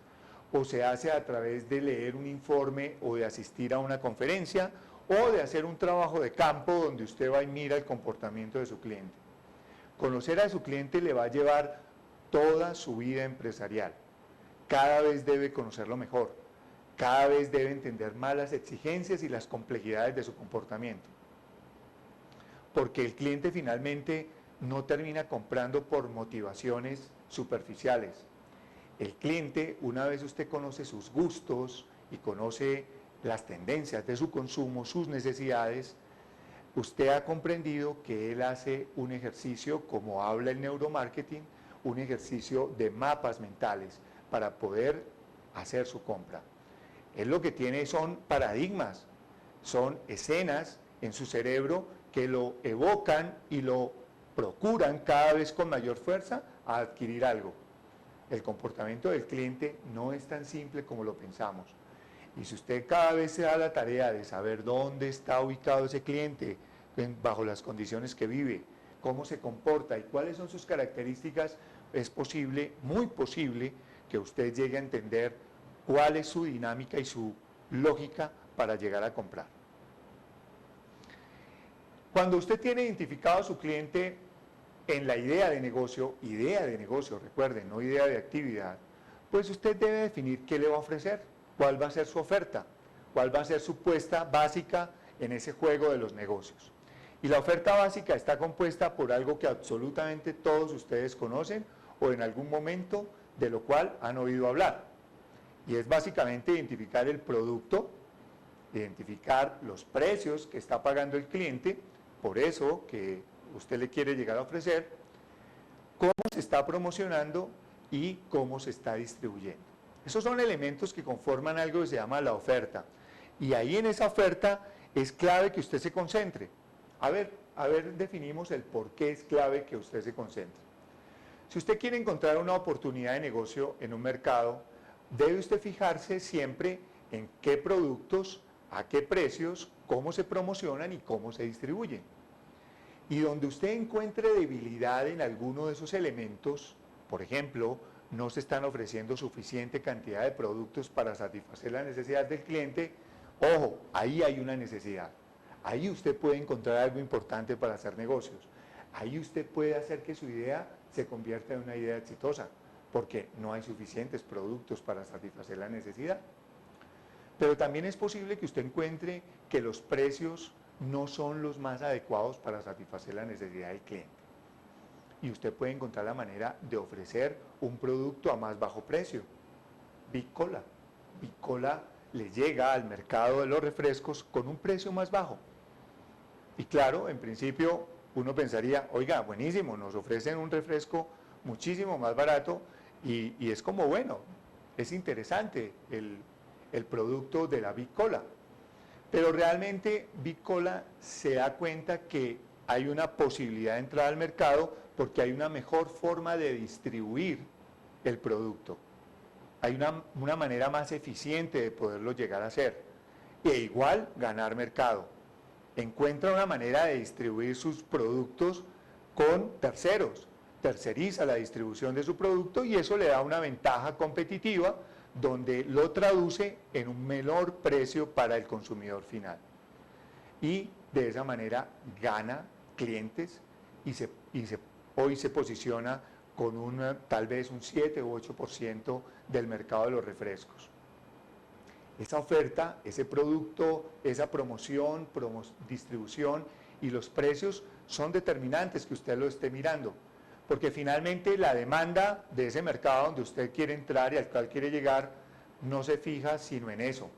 Speaker 1: o se hace a través de leer un informe o de asistir a una conferencia o de hacer un trabajo de campo donde usted va y mira el comportamiento de su cliente. Conocer a su cliente le va a llevar toda su vida empresarial. Cada vez debe conocerlo mejor, cada vez debe entender más las exigencias y las complejidades de su comportamiento. Porque el cliente finalmente no termina comprando por motivaciones superficiales. El cliente, una vez usted conoce sus gustos y conoce las tendencias de su consumo, sus necesidades, usted ha comprendido que él hace un ejercicio, como habla el neuromarketing, un ejercicio de mapas mentales para poder hacer su compra. Él lo que tiene son paradigmas, son escenas en su cerebro que lo evocan y lo procuran cada vez con mayor fuerza a adquirir algo. El comportamiento del cliente no es tan simple como lo pensamos. Y si usted cada vez se da la tarea de saber dónde está ubicado ese cliente, bajo las condiciones que vive, cómo se comporta y cuáles son sus características, es posible, muy posible, que usted llegue a entender cuál es su dinámica y su lógica para llegar a comprar. Cuando usted tiene identificado a su cliente en la idea de negocio, recuerden, no idea de actividad, pues usted debe definir qué le va a ofrecer, cuál va a ser su oferta, cuál va a ser su puesta básica en ese juego de los negocios. Y la oferta básica está compuesta por algo que absolutamente todos ustedes conocen o en algún momento de lo cual han oído hablar. Y es básicamente identificar el producto, identificar los precios que está pagando el cliente, por eso que usted le quiere llegar a ofrecer, cómo se está promocionando y cómo se está distribuyendo. Esos son elementos que conforman algo que se llama la oferta. Y ahí en esa oferta es clave que usted se concentre. A ver, definimos el por qué es clave que usted se concentre. Si usted quiere encontrar una oportunidad de negocio en un mercado, debe usted fijarse siempre en qué productos, a qué precios, cómo se promocionan y cómo se distribuyen. Y donde usted encuentre debilidad en alguno de esos elementos, por ejemplo, no se están ofreciendo suficiente cantidad de productos para satisfacer la necesidad del cliente, ojo, ahí hay una necesidad. Ahí usted puede encontrar algo importante para hacer negocios. Ahí usted puede hacer que su idea se convierta en una idea exitosa, porque no hay suficientes productos para satisfacer la necesidad. Pero también es posible que usted encuentre que los precios no son los más adecuados para satisfacer la necesidad del cliente. Y usted puede encontrar la manera de ofrecer un producto a más bajo precio. Big Cola. Big Cola le llega al mercado de los refrescos con un precio más bajo. Y claro, en principio uno pensaría, oiga, buenísimo, nos ofrecen un refresco muchísimo más barato y es como, bueno, es interesante el producto de la Big Cola. Pero realmente Big Cola se da cuenta que hay una posibilidad de entrar al mercado porque hay una mejor forma de distribuir el producto. Hay una manera más eficiente de poderlo llegar a hacer. E igual ganar mercado. Encuentra una manera de distribuir sus productos con terceros. Terceriza la distribución de su producto y eso le da una ventaja competitiva donde lo traduce en un menor precio para el consumidor final. Y de esa manera gana clientes y hoy se posiciona con tal vez un 7 u 8% del mercado de los refrescos. Esa oferta, ese producto, esa promoción, distribución y los precios son determinantes que usted lo esté mirando, porque finalmente la demanda de ese mercado donde usted quiere entrar y al cual quiere llegar no se fija sino en eso,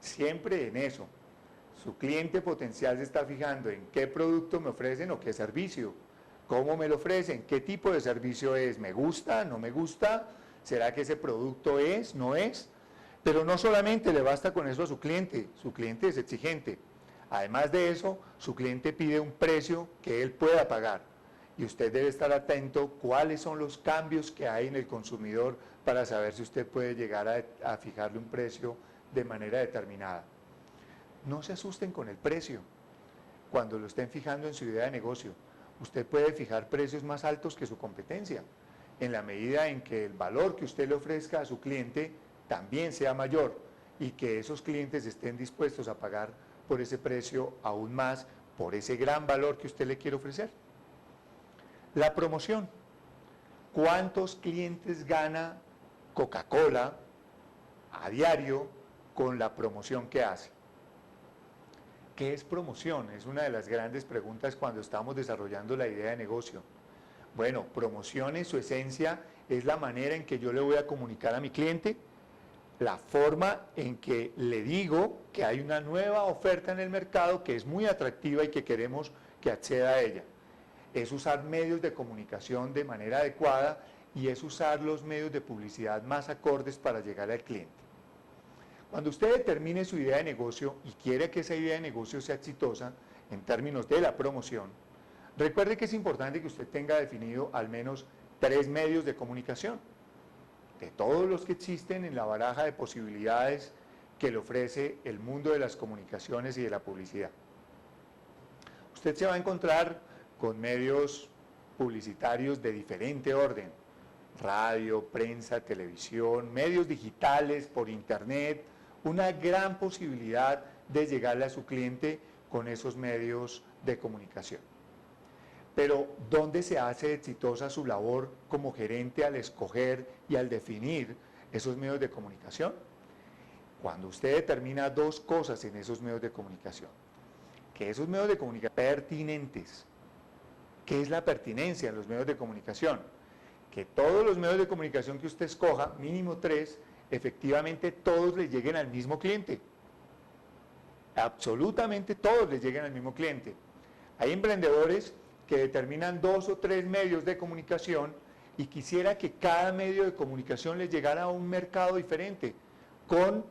Speaker 1: siempre en eso. Su cliente potencial se está fijando en qué producto me ofrecen o qué servicio, cómo me lo ofrecen, qué tipo de servicio es, me gusta, no me gusta, será que ese producto es, no es. Pero no solamente le basta con eso a su cliente es exigente. Además de eso, su cliente pide un precio que él pueda pagar. Y usted debe estar atento cuáles son los cambios que hay en el consumidor para saber si usted puede llegar a fijarle un precio de manera determinada. No se asusten con el precio cuando lo estén fijando en su idea de negocio. Usted puede fijar precios más altos que su competencia, en la medida en que el valor que usted le ofrezca a su cliente también sea mayor y que esos clientes estén dispuestos a pagar por ese precio aún más, por ese gran valor que usted le quiere ofrecer. La promoción. ¿Cuántos clientes gana Coca-Cola a diario con la promoción que hace? ¿Qué es promoción? Es una de las grandes preguntas cuando estamos desarrollando la idea de negocio. Bueno, promoción en su esencia es la manera en que yo le voy a comunicar a mi cliente, la forma en que le digo que hay una nueva oferta en el mercado que es muy atractiva y que queremos que acceda a ella. Es usar medios de comunicación de manera adecuada y es usar los medios de publicidad más acordes para llegar al cliente. Cuando usted determine su idea de negocio y quiere que esa idea de negocio sea exitosa en términos de la promoción, recuerde que es importante que usted tenga definido al menos 3 medios de comunicación, de todos los que existen en la baraja de posibilidades que le ofrece el mundo de las comunicaciones y de la publicidad. Usted se va a encontrar con medios publicitarios de diferente orden, radio, prensa, televisión, medios digitales, por internet, una gran posibilidad de llegarle a su cliente con esos medios de comunicación. Pero, ¿dónde se hace exitosa su labor como gerente al escoger y al definir esos medios de comunicación? Cuando usted determina 2 cosas en esos medios de comunicación. Que esos medios de comunicación pertinentes. ¿Qué es la pertinencia en los medios de comunicación? Que todos los medios de comunicación que usted escoja, mínimo 3, efectivamente todos le lleguen al mismo cliente. Absolutamente todos les lleguen al mismo cliente. Hay emprendedores que determinan 2 o 3 medios de comunicación y quisiera que cada medio de comunicación les llegara a un mercado diferente, con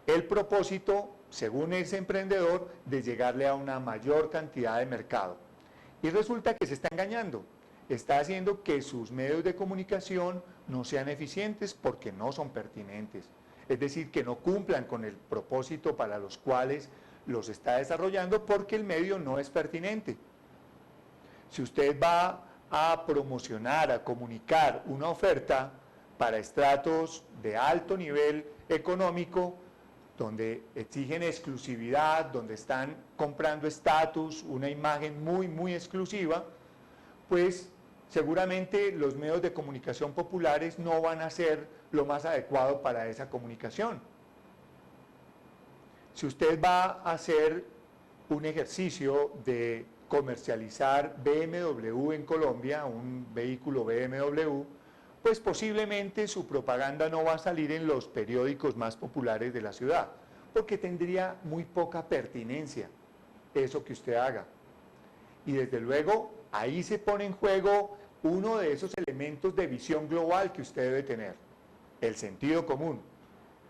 Speaker 1: el propósito, según ese emprendedor, de llegarle a una mayor cantidad de mercado. Y resulta que se está engañando, está haciendo que sus medios de comunicación no sean eficientes porque no son pertinentes, es decir, que no cumplan con el propósito para los cuales los está desarrollando porque el medio no es pertinente. Si usted va a promocionar, a comunicar una oferta para estratos de alto nivel económico, donde exigen exclusividad, donde están comprando estatus, una imagen muy exclusiva, pues seguramente los medios de comunicación populares no van a ser lo más adecuado para esa comunicación. Si usted va a hacer un ejercicio de comercializar BMW en Colombia, un vehículo BMW, pues posiblemente su propaganda no va a salir en los periódicos más populares de la ciudad, porque tendría muy poca pertinencia eso que usted haga. Y desde luego, ahí se pone en juego uno de esos elementos de visión global que usted debe tener, el sentido común,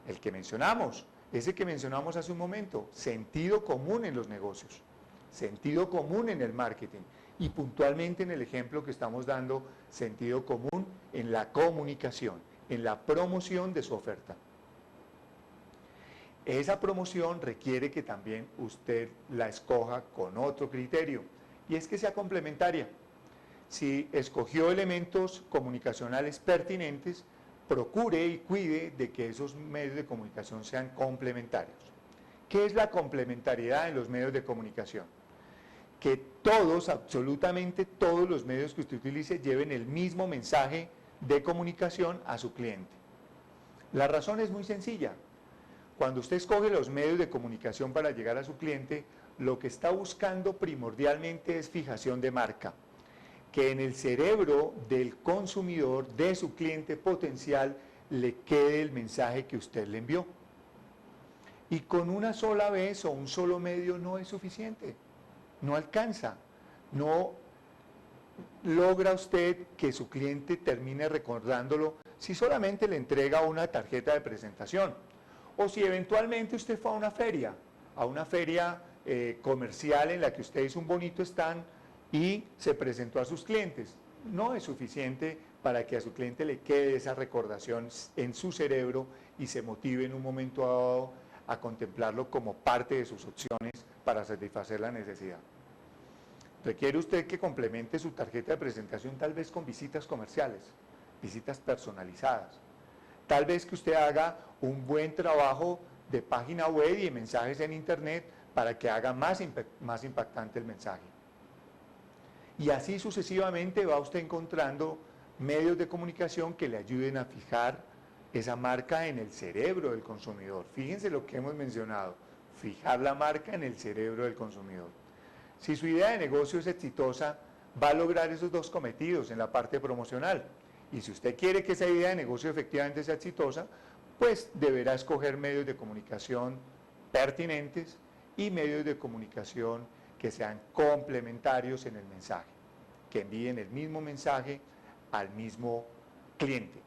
Speaker 1: el que mencionamos, ese que mencionamos hace un momento, sentido común en los negocios, sentido común en el marketing y puntualmente en el ejemplo que estamos dando, sentido común en la comunicación, en la promoción de su oferta. Esa promoción requiere que también usted la escoja con otro criterio y es que sea complementaria. Si escogió elementos comunicacionales pertinentes, procure y cuide de que esos medios de comunicación sean complementarios. ¿Qué es la complementariedad en los medios de comunicación? Que todos, absolutamente todos los medios que usted utilice lleven el mismo mensaje de comunicación a su cliente. La razón es muy sencilla. Cuando usted escoge los medios de comunicación para llegar a su cliente, lo que está buscando primordialmente es fijación de marca, que en el cerebro del consumidor, de su cliente potencial, le quede el mensaje que usted le envió. Y con una sola vez o un solo medio no es suficiente, no alcanza, no logra usted que su cliente termine recordándolo si solamente le entrega una tarjeta de presentación o si eventualmente usted fue a una feria comercial en la que usted hizo un bonito stand y se presentó a sus clientes. No es suficiente para que a su cliente le quede esa recordación en su cerebro y se motive en un momento dado a contemplarlo como parte de sus opciones para satisfacer la necesidad. Requiere usted que complemente su tarjeta de presentación tal vez con visitas comerciales, visitas personalizadas. Tal vez que usted haga un buen trabajo de página web y de mensajes en internet para que haga más impactante el mensaje. Y así sucesivamente va usted encontrando medios de comunicación que le ayuden a fijar esa marca en el cerebro del consumidor. Fíjense lo que hemos mencionado, fijar la marca en el cerebro del consumidor. Si su idea de negocio es exitosa, va a lograr esos dos cometidos en la parte promocional. Y si usted quiere que esa idea de negocio efectivamente sea exitosa, pues deberá escoger medios de comunicación pertinentes y medios de comunicación que sean complementarios en el mensaje, que envíen el mismo mensaje al mismo cliente.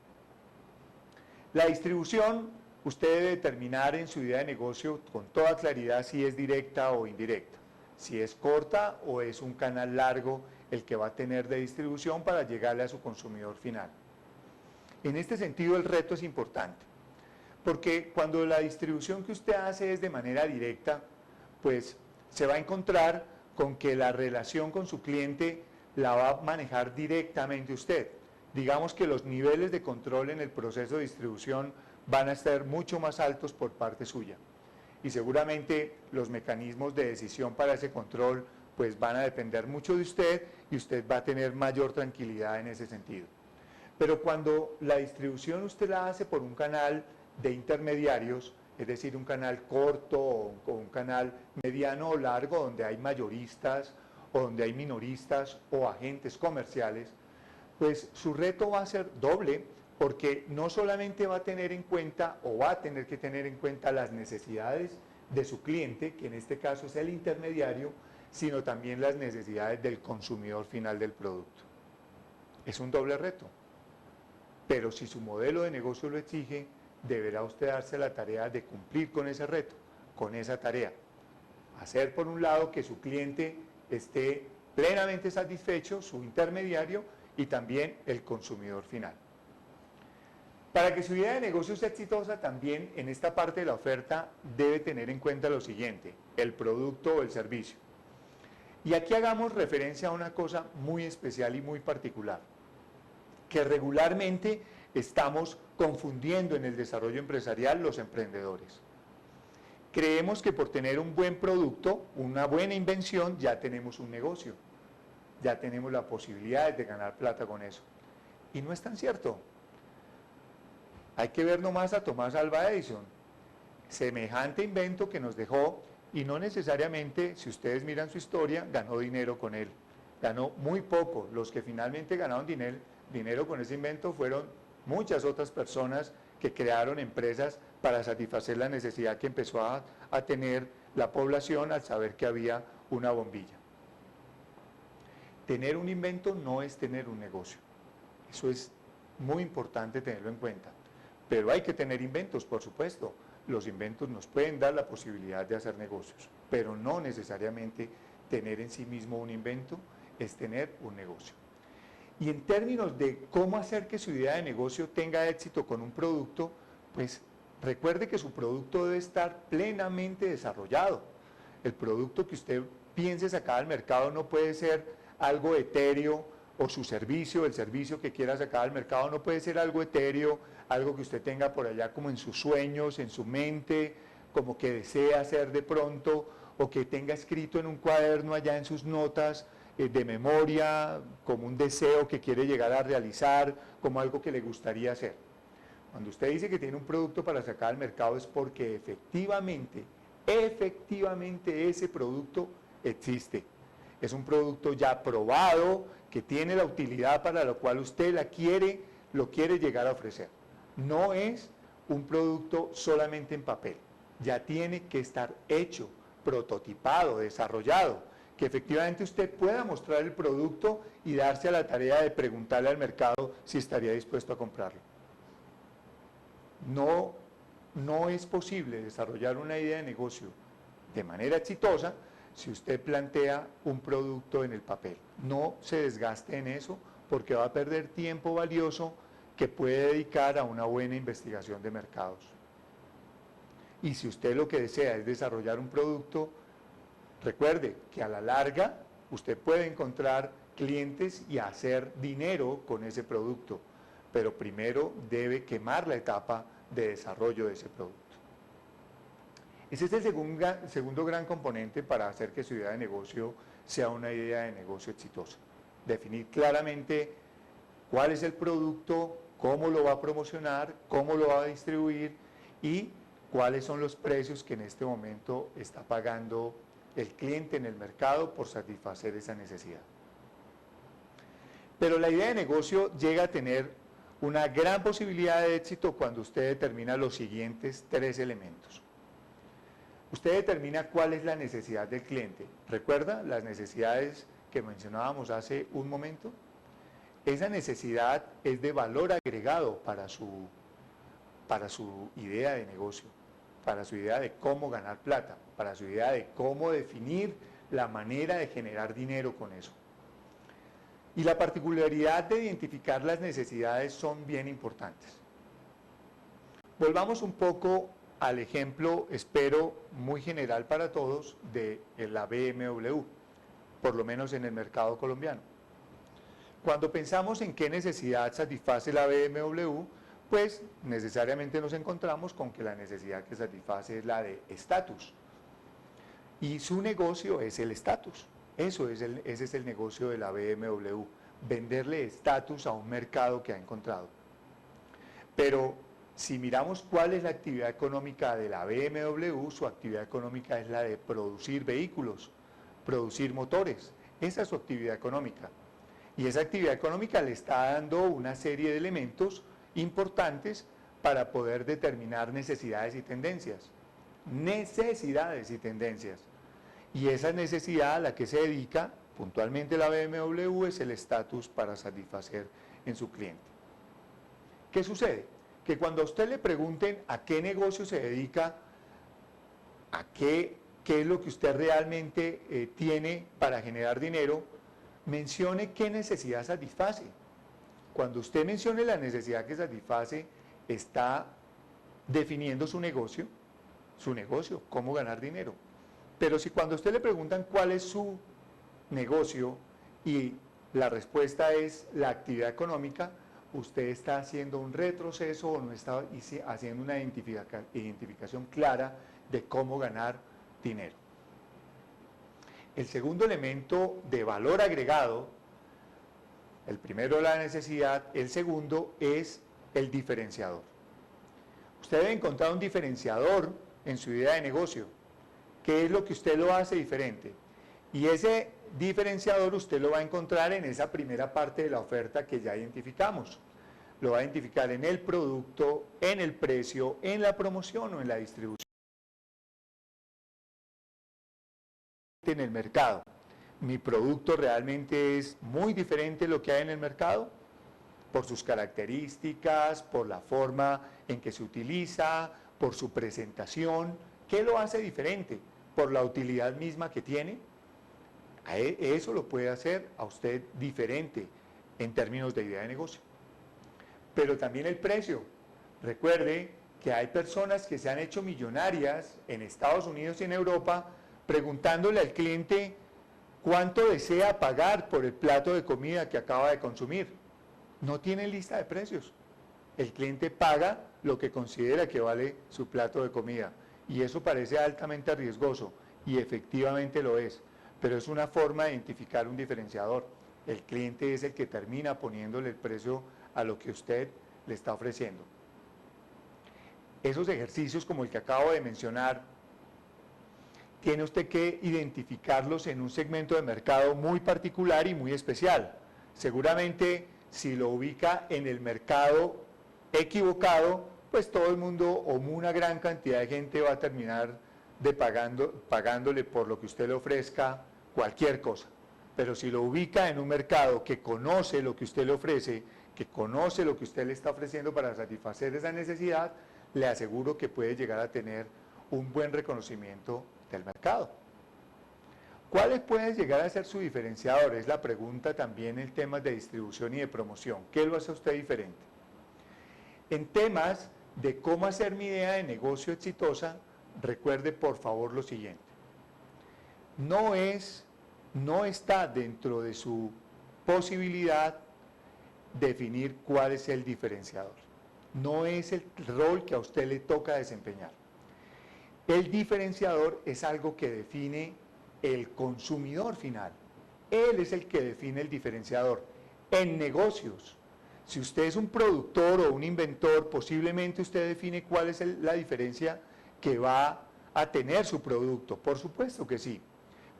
Speaker 1: La distribución, usted debe determinar en su idea de negocio con toda claridad si es directa o indirecta, si es corta o es un canal largo el que va a tener de distribución para llegarle a su consumidor final. En este sentido el reto es importante, porque cuando la distribución que usted hace es de manera directa, pues se va a encontrar con que la relación con su cliente la va a manejar directamente usted. Digamos que los niveles de control en el proceso de distribución van a estar mucho más altos por parte suya. Y seguramente los mecanismos de decisión para ese control pues van a depender mucho de usted y usted va a tener mayor tranquilidad en ese sentido. Pero cuando la distribución usted la hace por un canal de intermediarios, es decir, un canal corto o un canal mediano o largo donde hay mayoristas o donde hay minoristas o agentes comerciales, pues su reto va a ser doble porque no solamente va a tener en cuenta o va a tener que tener en cuenta las necesidades de su cliente, que en este caso es el intermediario, sino también las necesidades del consumidor final del producto. Es un doble reto, pero si su modelo de negocio lo exige, deberá usted darse la tarea de cumplir con ese reto, con esa tarea. Hacer por un lado que su cliente esté plenamente satisfecho, su intermediario y también el consumidor final. Para que su idea de negocio sea exitosa, también en esta parte de la oferta debe tener en cuenta lo siguiente, el producto o el servicio. Y aquí hagamos referencia a una cosa muy especial y muy particular, que regularmente estamos confundiendo en el desarrollo empresarial los emprendedores. Creemos que por tener un buen producto, una buena invención, ya tenemos un negocio, ya tenemos la posibilidad de ganar plata con eso. Y no es tan cierto. Hay que ver nomás a Tomás Alva Edison, semejante invento que nos dejó y no necesariamente, si ustedes miran su historia, ganó dinero con él. Ganó muy poco. Los que finalmente ganaron dinero con ese invento fueron muchas otras personas que crearon empresas para satisfacer la necesidad que empezó a tener la población al saber que había una bombilla. Tener un invento no es tener un negocio. Eso es muy importante tenerlo en cuenta. Pero hay que tener inventos, por supuesto. Los inventos nos pueden dar la posibilidad de hacer negocios, pero no necesariamente tener en sí mismo un invento es tener un negocio. Y en términos de cómo hacer que su idea de negocio tenga éxito con un producto, pues recuerde que su producto debe estar plenamente desarrollado. El producto que usted piense sacar al mercado no puede ser algo etéreo, o su servicio, el servicio que quiera sacar al mercado no puede ser algo etéreo, algo que usted tenga por allá como en sus sueños, en su mente, como que desea hacer de pronto, o que tenga escrito en un cuaderno allá en sus notas de memoria, como un deseo que quiere llegar a realizar, como algo que le gustaría hacer. Cuando usted dice que tiene un producto para sacar al mercado es porque efectivamente efectivamente ese producto existe. Es un producto ya probado, que tiene la utilidad para la cual usted lo quiere llegar a ofrecer. No es un producto solamente en papel, ya tiene que estar hecho, prototipado, desarrollado, que efectivamente usted pueda mostrar el producto y darse a la tarea de preguntarle al mercado si estaría dispuesto a comprarlo. No es posible desarrollar una idea de negocio de manera exitosa si usted plantea un producto en el papel. No se desgaste en eso porque va a perder tiempo valioso que puede dedicar a una buena investigación de mercados. Y si usted lo que desea es desarrollar un producto, recuerde que a la larga usted puede encontrar clientes y hacer dinero con ese producto, pero primero debe quemar la etapa de desarrollo de ese producto. Ese es el segundo gran componente para hacer que su idea de negocio sea una idea de negocio exitosa. Definir claramente cuál es el producto, cómo lo va a promocionar, cómo lo va a distribuir y cuáles son los precios que en este momento está pagando el cliente en el mercado por satisfacer esa necesidad. Pero la idea de negocio llega a tener una gran posibilidad de éxito cuando usted determina los siguientes 3 elementos. Usted determina cuál es la necesidad del cliente. ¿Recuerda las necesidades que mencionábamos hace un momento? Esa necesidad es de valor agregado para su idea de negocio, para su idea de cómo ganar plata, para su idea de cómo definir la manera de generar dinero con eso. Y la particularidad de identificar las necesidades son bien importantes. Volvamos un poco al ejemplo, espero, muy general para todos, de la BMW, por lo menos en el mercado colombiano. Cuando pensamos en qué necesidad satisface la BMW, pues necesariamente nos encontramos con que la necesidad que satisface es la de estatus. Y su negocio es el estatus. Ese es el negocio de la BMW, venderle estatus a un mercado que ha encontrado. Pero si miramos cuál es la actividad económica de la BMW, su actividad económica es la de producir vehículos, producir motores. Esa es su actividad económica. Y esa actividad económica le está dando una serie de elementos importantes para poder determinar necesidades y tendencias. Necesidades y tendencias. Y esa necesidad a la que se dedica puntualmente la BMW es el estatus para satisfacer en su cliente. ¿Qué sucede? Que cuando a usted le pregunten a qué negocio se dedica, a qué es lo que usted realmente tiene para generar dinero, mencione qué necesidad satisface. Cuando usted mencione la necesidad que satisface, está definiendo su negocio, cómo ganar dinero. Pero si cuando a usted le preguntan cuál es su negocio y la respuesta es la actividad económica, usted está haciendo un retroceso o no está haciendo una identificación clara de cómo ganar dinero. El segundo elemento de valor agregado, el primero la necesidad, el segundo es el diferenciador. Usted debe encontrar un diferenciador en su idea de negocio. ¿Qué es lo que usted lo hace diferente? Y ese diferenciador usted lo va a encontrar en esa primera parte de la oferta que ya identificamos. Lo va a identificar en el producto, en el precio, en la promoción o en la distribución. En el mercado. Mi producto realmente es muy diferente de lo que hay en el mercado, por sus características, por la forma en que se utiliza, por su presentación. ¿Qué lo hace diferente? Por la utilidad misma que tiene. Eso lo puede hacer a usted diferente en términos de idea de negocio. Pero también el precio. Recuerde que hay personas que se han hecho millonarias en Estados Unidos y en Europa preguntándole al cliente cuánto desea pagar por el plato de comida que acaba de consumir. No tienen lista de precios. El cliente paga lo que considera que vale su plato de comida. Y eso parece altamente riesgoso, y efectivamente lo es. Pero es una forma de identificar un diferenciador. El cliente es el que termina poniéndole el precio a lo que usted le está ofreciendo. Esos ejercicios como el que acabo de mencionar, tiene usted que identificarlos en un segmento de mercado muy particular y muy especial. Seguramente si lo ubica en el mercado equivocado, pues todo el mundo o una gran cantidad de gente va a terminar pagándole por lo que usted le ofrezca cualquier cosa. Pero si lo ubica en un mercado que conoce lo que usted le ofrece, que conoce lo que usted le está ofreciendo para satisfacer esa necesidad, le aseguro que puede llegar a tener un buen reconocimiento del mercado. ¿Cuáles pueden llegar a ser su diferenciador? Es la pregunta también en temas de distribución y de promoción. ¿Qué lo hace a usted diferente? En temas de cómo hacer mi idea de negocio exitosa, recuerde por favor lo siguiente. No está dentro de su posibilidad definir cuál es el diferenciador. No es el rol que a usted le toca desempeñar. El diferenciador es algo que define el consumidor final. Él es el que define el diferenciador. En negocios, si usted es un productor o un inventor, posiblemente usted define cuál es la diferencia que va a tener su producto. Por supuesto que sí.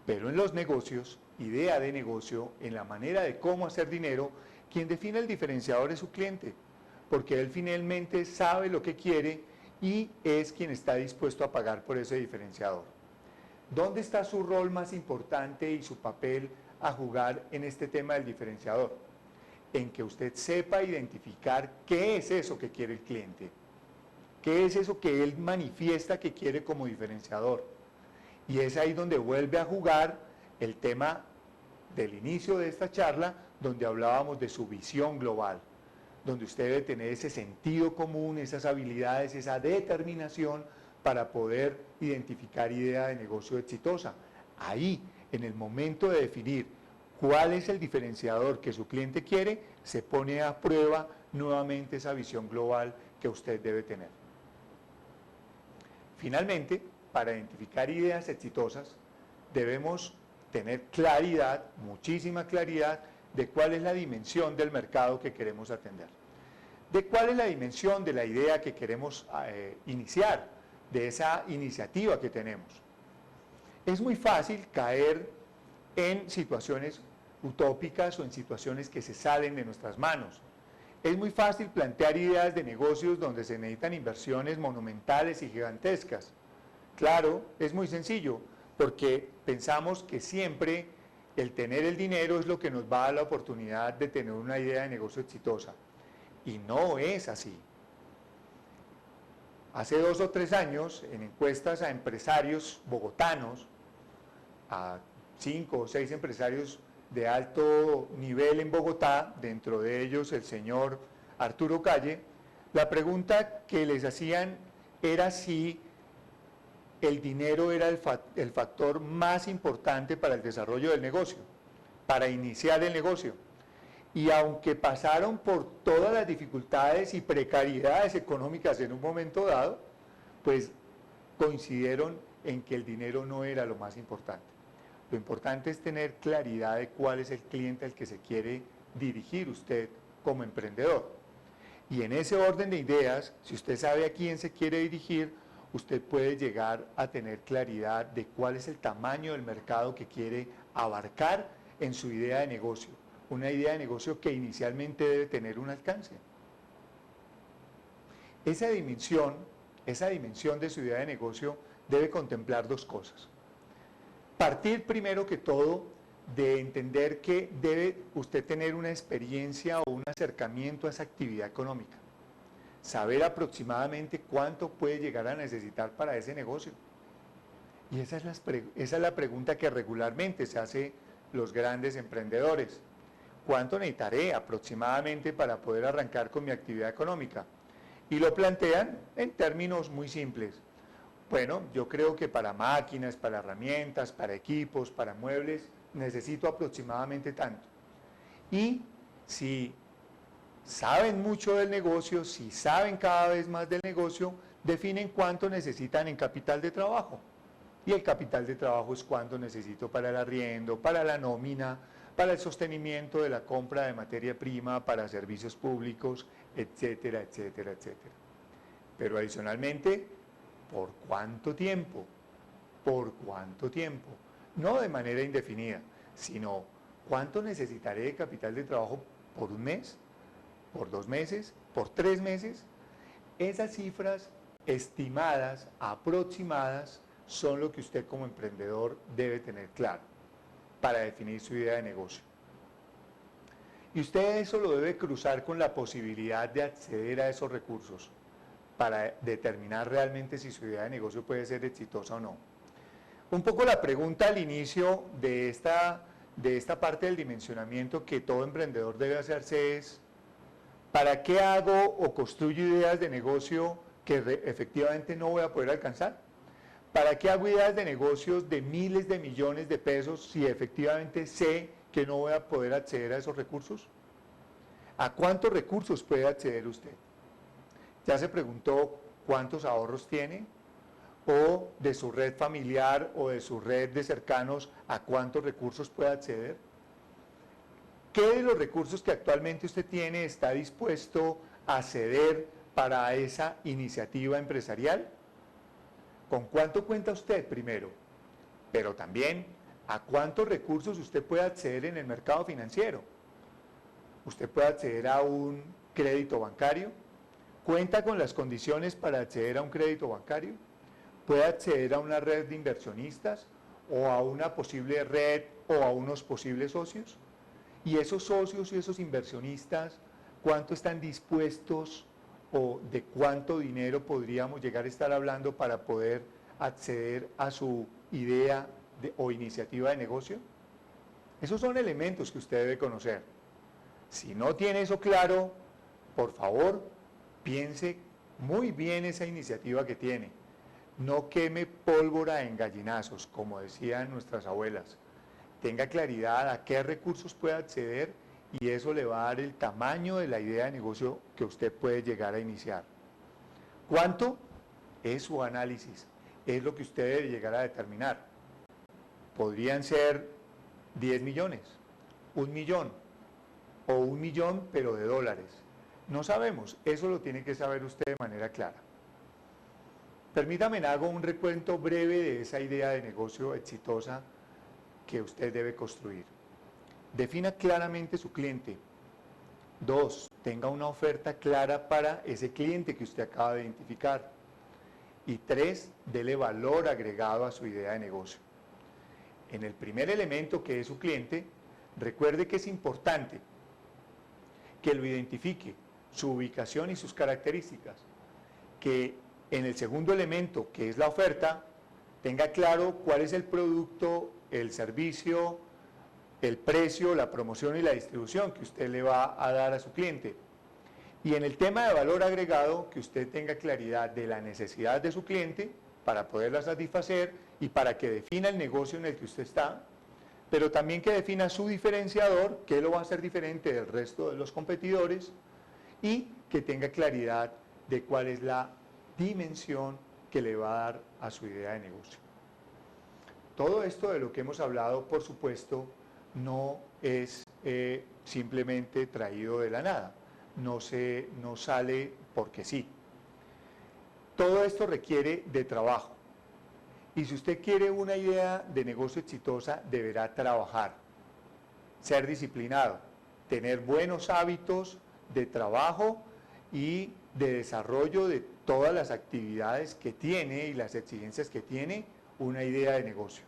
Speaker 1: Pero en los negocios, idea de negocio, en la manera de cómo hacer dinero, quien define el diferenciador es su cliente, porque él finalmente sabe lo que quiere y es quien está dispuesto a pagar por ese diferenciador. ¿Dónde está su rol más importante y su papel a jugar en este tema del diferenciador? En que usted sepa identificar qué es eso que quiere el cliente, qué es eso que él manifiesta que quiere como diferenciador. Y es ahí donde vuelve a jugar el tema del inicio de esta charla, donde hablábamos de su visión global, donde usted debe tener ese sentido común, esas habilidades, esa determinación para poder identificar idea de negocio exitosa. Ahí, en el momento de definir cuál es el diferenciador que su cliente quiere, se pone a prueba nuevamente esa visión global que usted debe tener. Finalmente, para identificar ideas exitosas, debemos tener claridad, muchísima claridad, de cuál es la dimensión del mercado que queremos atender. De cuál es la dimensión de la idea que queremos iniciar, de esa iniciativa que tenemos. Es muy fácil caer en situaciones utópicas o en situaciones que se salen de nuestras manos. Es muy fácil plantear ideas de negocios donde se necesitan inversiones monumentales y gigantescas. Claro, es muy sencillo, porque pensamos que siempre el tener el dinero es lo que nos va a dar la oportunidad de tener una idea de negocio exitosa. Y no es así. Hace 2 o 3 años, en encuestas a empresarios bogotanos, a 5 o 6 empresarios de alto nivel en Bogotá, dentro de ellos el señor Arturo Calle, la pregunta que les hacían era si el dinero era el factor más importante para el desarrollo del negocio, para iniciar el negocio. Y aunque pasaron por todas las dificultades y precariedades económicas en un momento dado, pues coincidieron en que el dinero no era lo más importante. Lo importante es tener claridad de cuál es el cliente al que se quiere dirigir usted como emprendedor. Y en ese orden de ideas, si usted sabe a quién se quiere dirigir, usted puede llegar a tener claridad de cuál es el tamaño del mercado que quiere abarcar en su idea de negocio. Una idea de negocio que inicialmente debe tener un alcance. Esa dimensión de su idea de negocio debe contemplar 2 cosas. Partir primero que todo de entender que debe usted tener una experiencia o un acercamiento a esa actividad económica. Saber aproximadamente cuánto puede llegar a necesitar para ese negocio. Y esa es la pregunta que regularmente se hace los grandes emprendedores. ¿Cuánto necesitaré aproximadamente para poder arrancar con mi actividad económica? Y lo plantean en términos muy simples. Bueno, yo creo que para máquinas, para herramientas, para equipos, para muebles, necesito aproximadamente tanto. Y si saben mucho del negocio, si saben cada vez más del negocio, definen cuánto necesitan en capital de trabajo. Y el capital de trabajo es cuánto necesito para el arriendo, para la nómina, para el sostenimiento de la compra de materia prima, para servicios públicos, etcétera, etcétera, etcétera. Pero adicionalmente, ¿por cuánto tiempo? por cuánto tiempo, no de manera indefinida, sino cuánto necesitaré de capital de trabajo por un mes, por 2 meses, por 3 meses. Esas cifras estimadas, aproximadas, son lo que usted como emprendedor debe tener claro para definir su idea de negocio. Y usted eso lo debe cruzar con la posibilidad de acceder a esos recursos para determinar realmente si su idea de negocio puede ser exitosa o no. Un poco la pregunta al inicio de esta parte del dimensionamiento que todo emprendedor debe hacerse es: ¿para qué hago o construyo ideas de negocio que efectivamente no voy a poder alcanzar? ¿Para qué hago ideas de negocios de miles de millones de pesos si efectivamente sé que no voy a poder acceder a esos recursos? ¿A cuántos recursos puede acceder usted? ¿Ya se preguntó cuántos ahorros tiene? ¿O de su red familiar o de su red de cercanos a cuántos recursos puede acceder? ¿Qué de los recursos que actualmente usted tiene está dispuesto a ceder para esa iniciativa empresarial? ¿Con cuánto cuenta usted primero? Pero también, ¿a cuántos recursos usted puede acceder en el mercado financiero? ¿Usted puede acceder a un crédito bancario? ¿Cuenta con las condiciones para acceder a un crédito bancario? ¿Puede acceder a una red de inversionistas o a una posible red o a unos posibles socios? Y esos socios y esos inversionistas, ¿cuánto están dispuestos o de cuánto dinero podríamos llegar a estar hablando para poder acceder a su idea o iniciativa de negocio? Esos son elementos que usted debe conocer. Si no tiene eso claro, por favor, piense muy bien esa iniciativa que tiene. No queme pólvora en gallinazos, como decían nuestras abuelas. Tenga claridad a qué recursos puede acceder y eso le va a dar el tamaño de la idea de negocio que usted puede llegar a iniciar. ¿Cuánto? Es su análisis, es lo que usted debe llegar a determinar. Podrían ser 10 millones, 1 millón o 1 millón pero de dólares. No sabemos, eso lo tiene que saber usted de manera clara. Permítame, hago un recuento breve de esa idea de negocio exitosa que usted debe construir. Defina claramente su cliente. 2, tenga una oferta clara para ese cliente que usted acaba de identificar. Y 3, dele valor agregado a su idea de negocio. En el primer elemento, que es su cliente, recuerde que es importante que lo identifique, su ubicación y sus características. Que en el segundo elemento, que es la oferta, tenga claro cuál es el producto, el servicio, el precio, la promoción y la distribución que usted le va a dar a su cliente. Y en el tema de valor agregado, que usted tenga claridad de la necesidad de su cliente para poderla satisfacer y para que defina el negocio en el que usted está, pero también que defina su diferenciador, qué lo va a hacer diferente del resto de los competidores, y que tenga claridad de cuál es la dimensión que le va a dar a su idea de negocio. Todo esto de lo que hemos hablado, por supuesto, no es simplemente traído de la nada, no sale porque sí. Todo esto requiere de trabajo. Y si usted quiere una idea de negocio exitosa, deberá trabajar, ser disciplinado, tener buenos hábitos de trabajo y de desarrollo de todas las actividades que tiene y las exigencias que tiene una idea de negocio.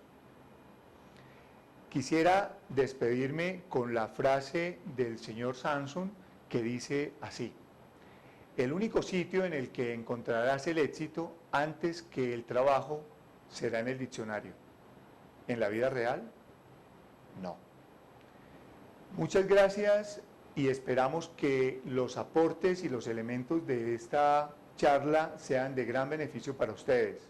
Speaker 1: Quisiera despedirme con la frase del señor Samson que dice así: el único sitio en el que encontrarás el éxito antes que el trabajo será en el diccionario. ¿En la vida real? No. Muchas gracias y esperamos que los aportes y los elementos de esta charla sean de gran beneficio para ustedes.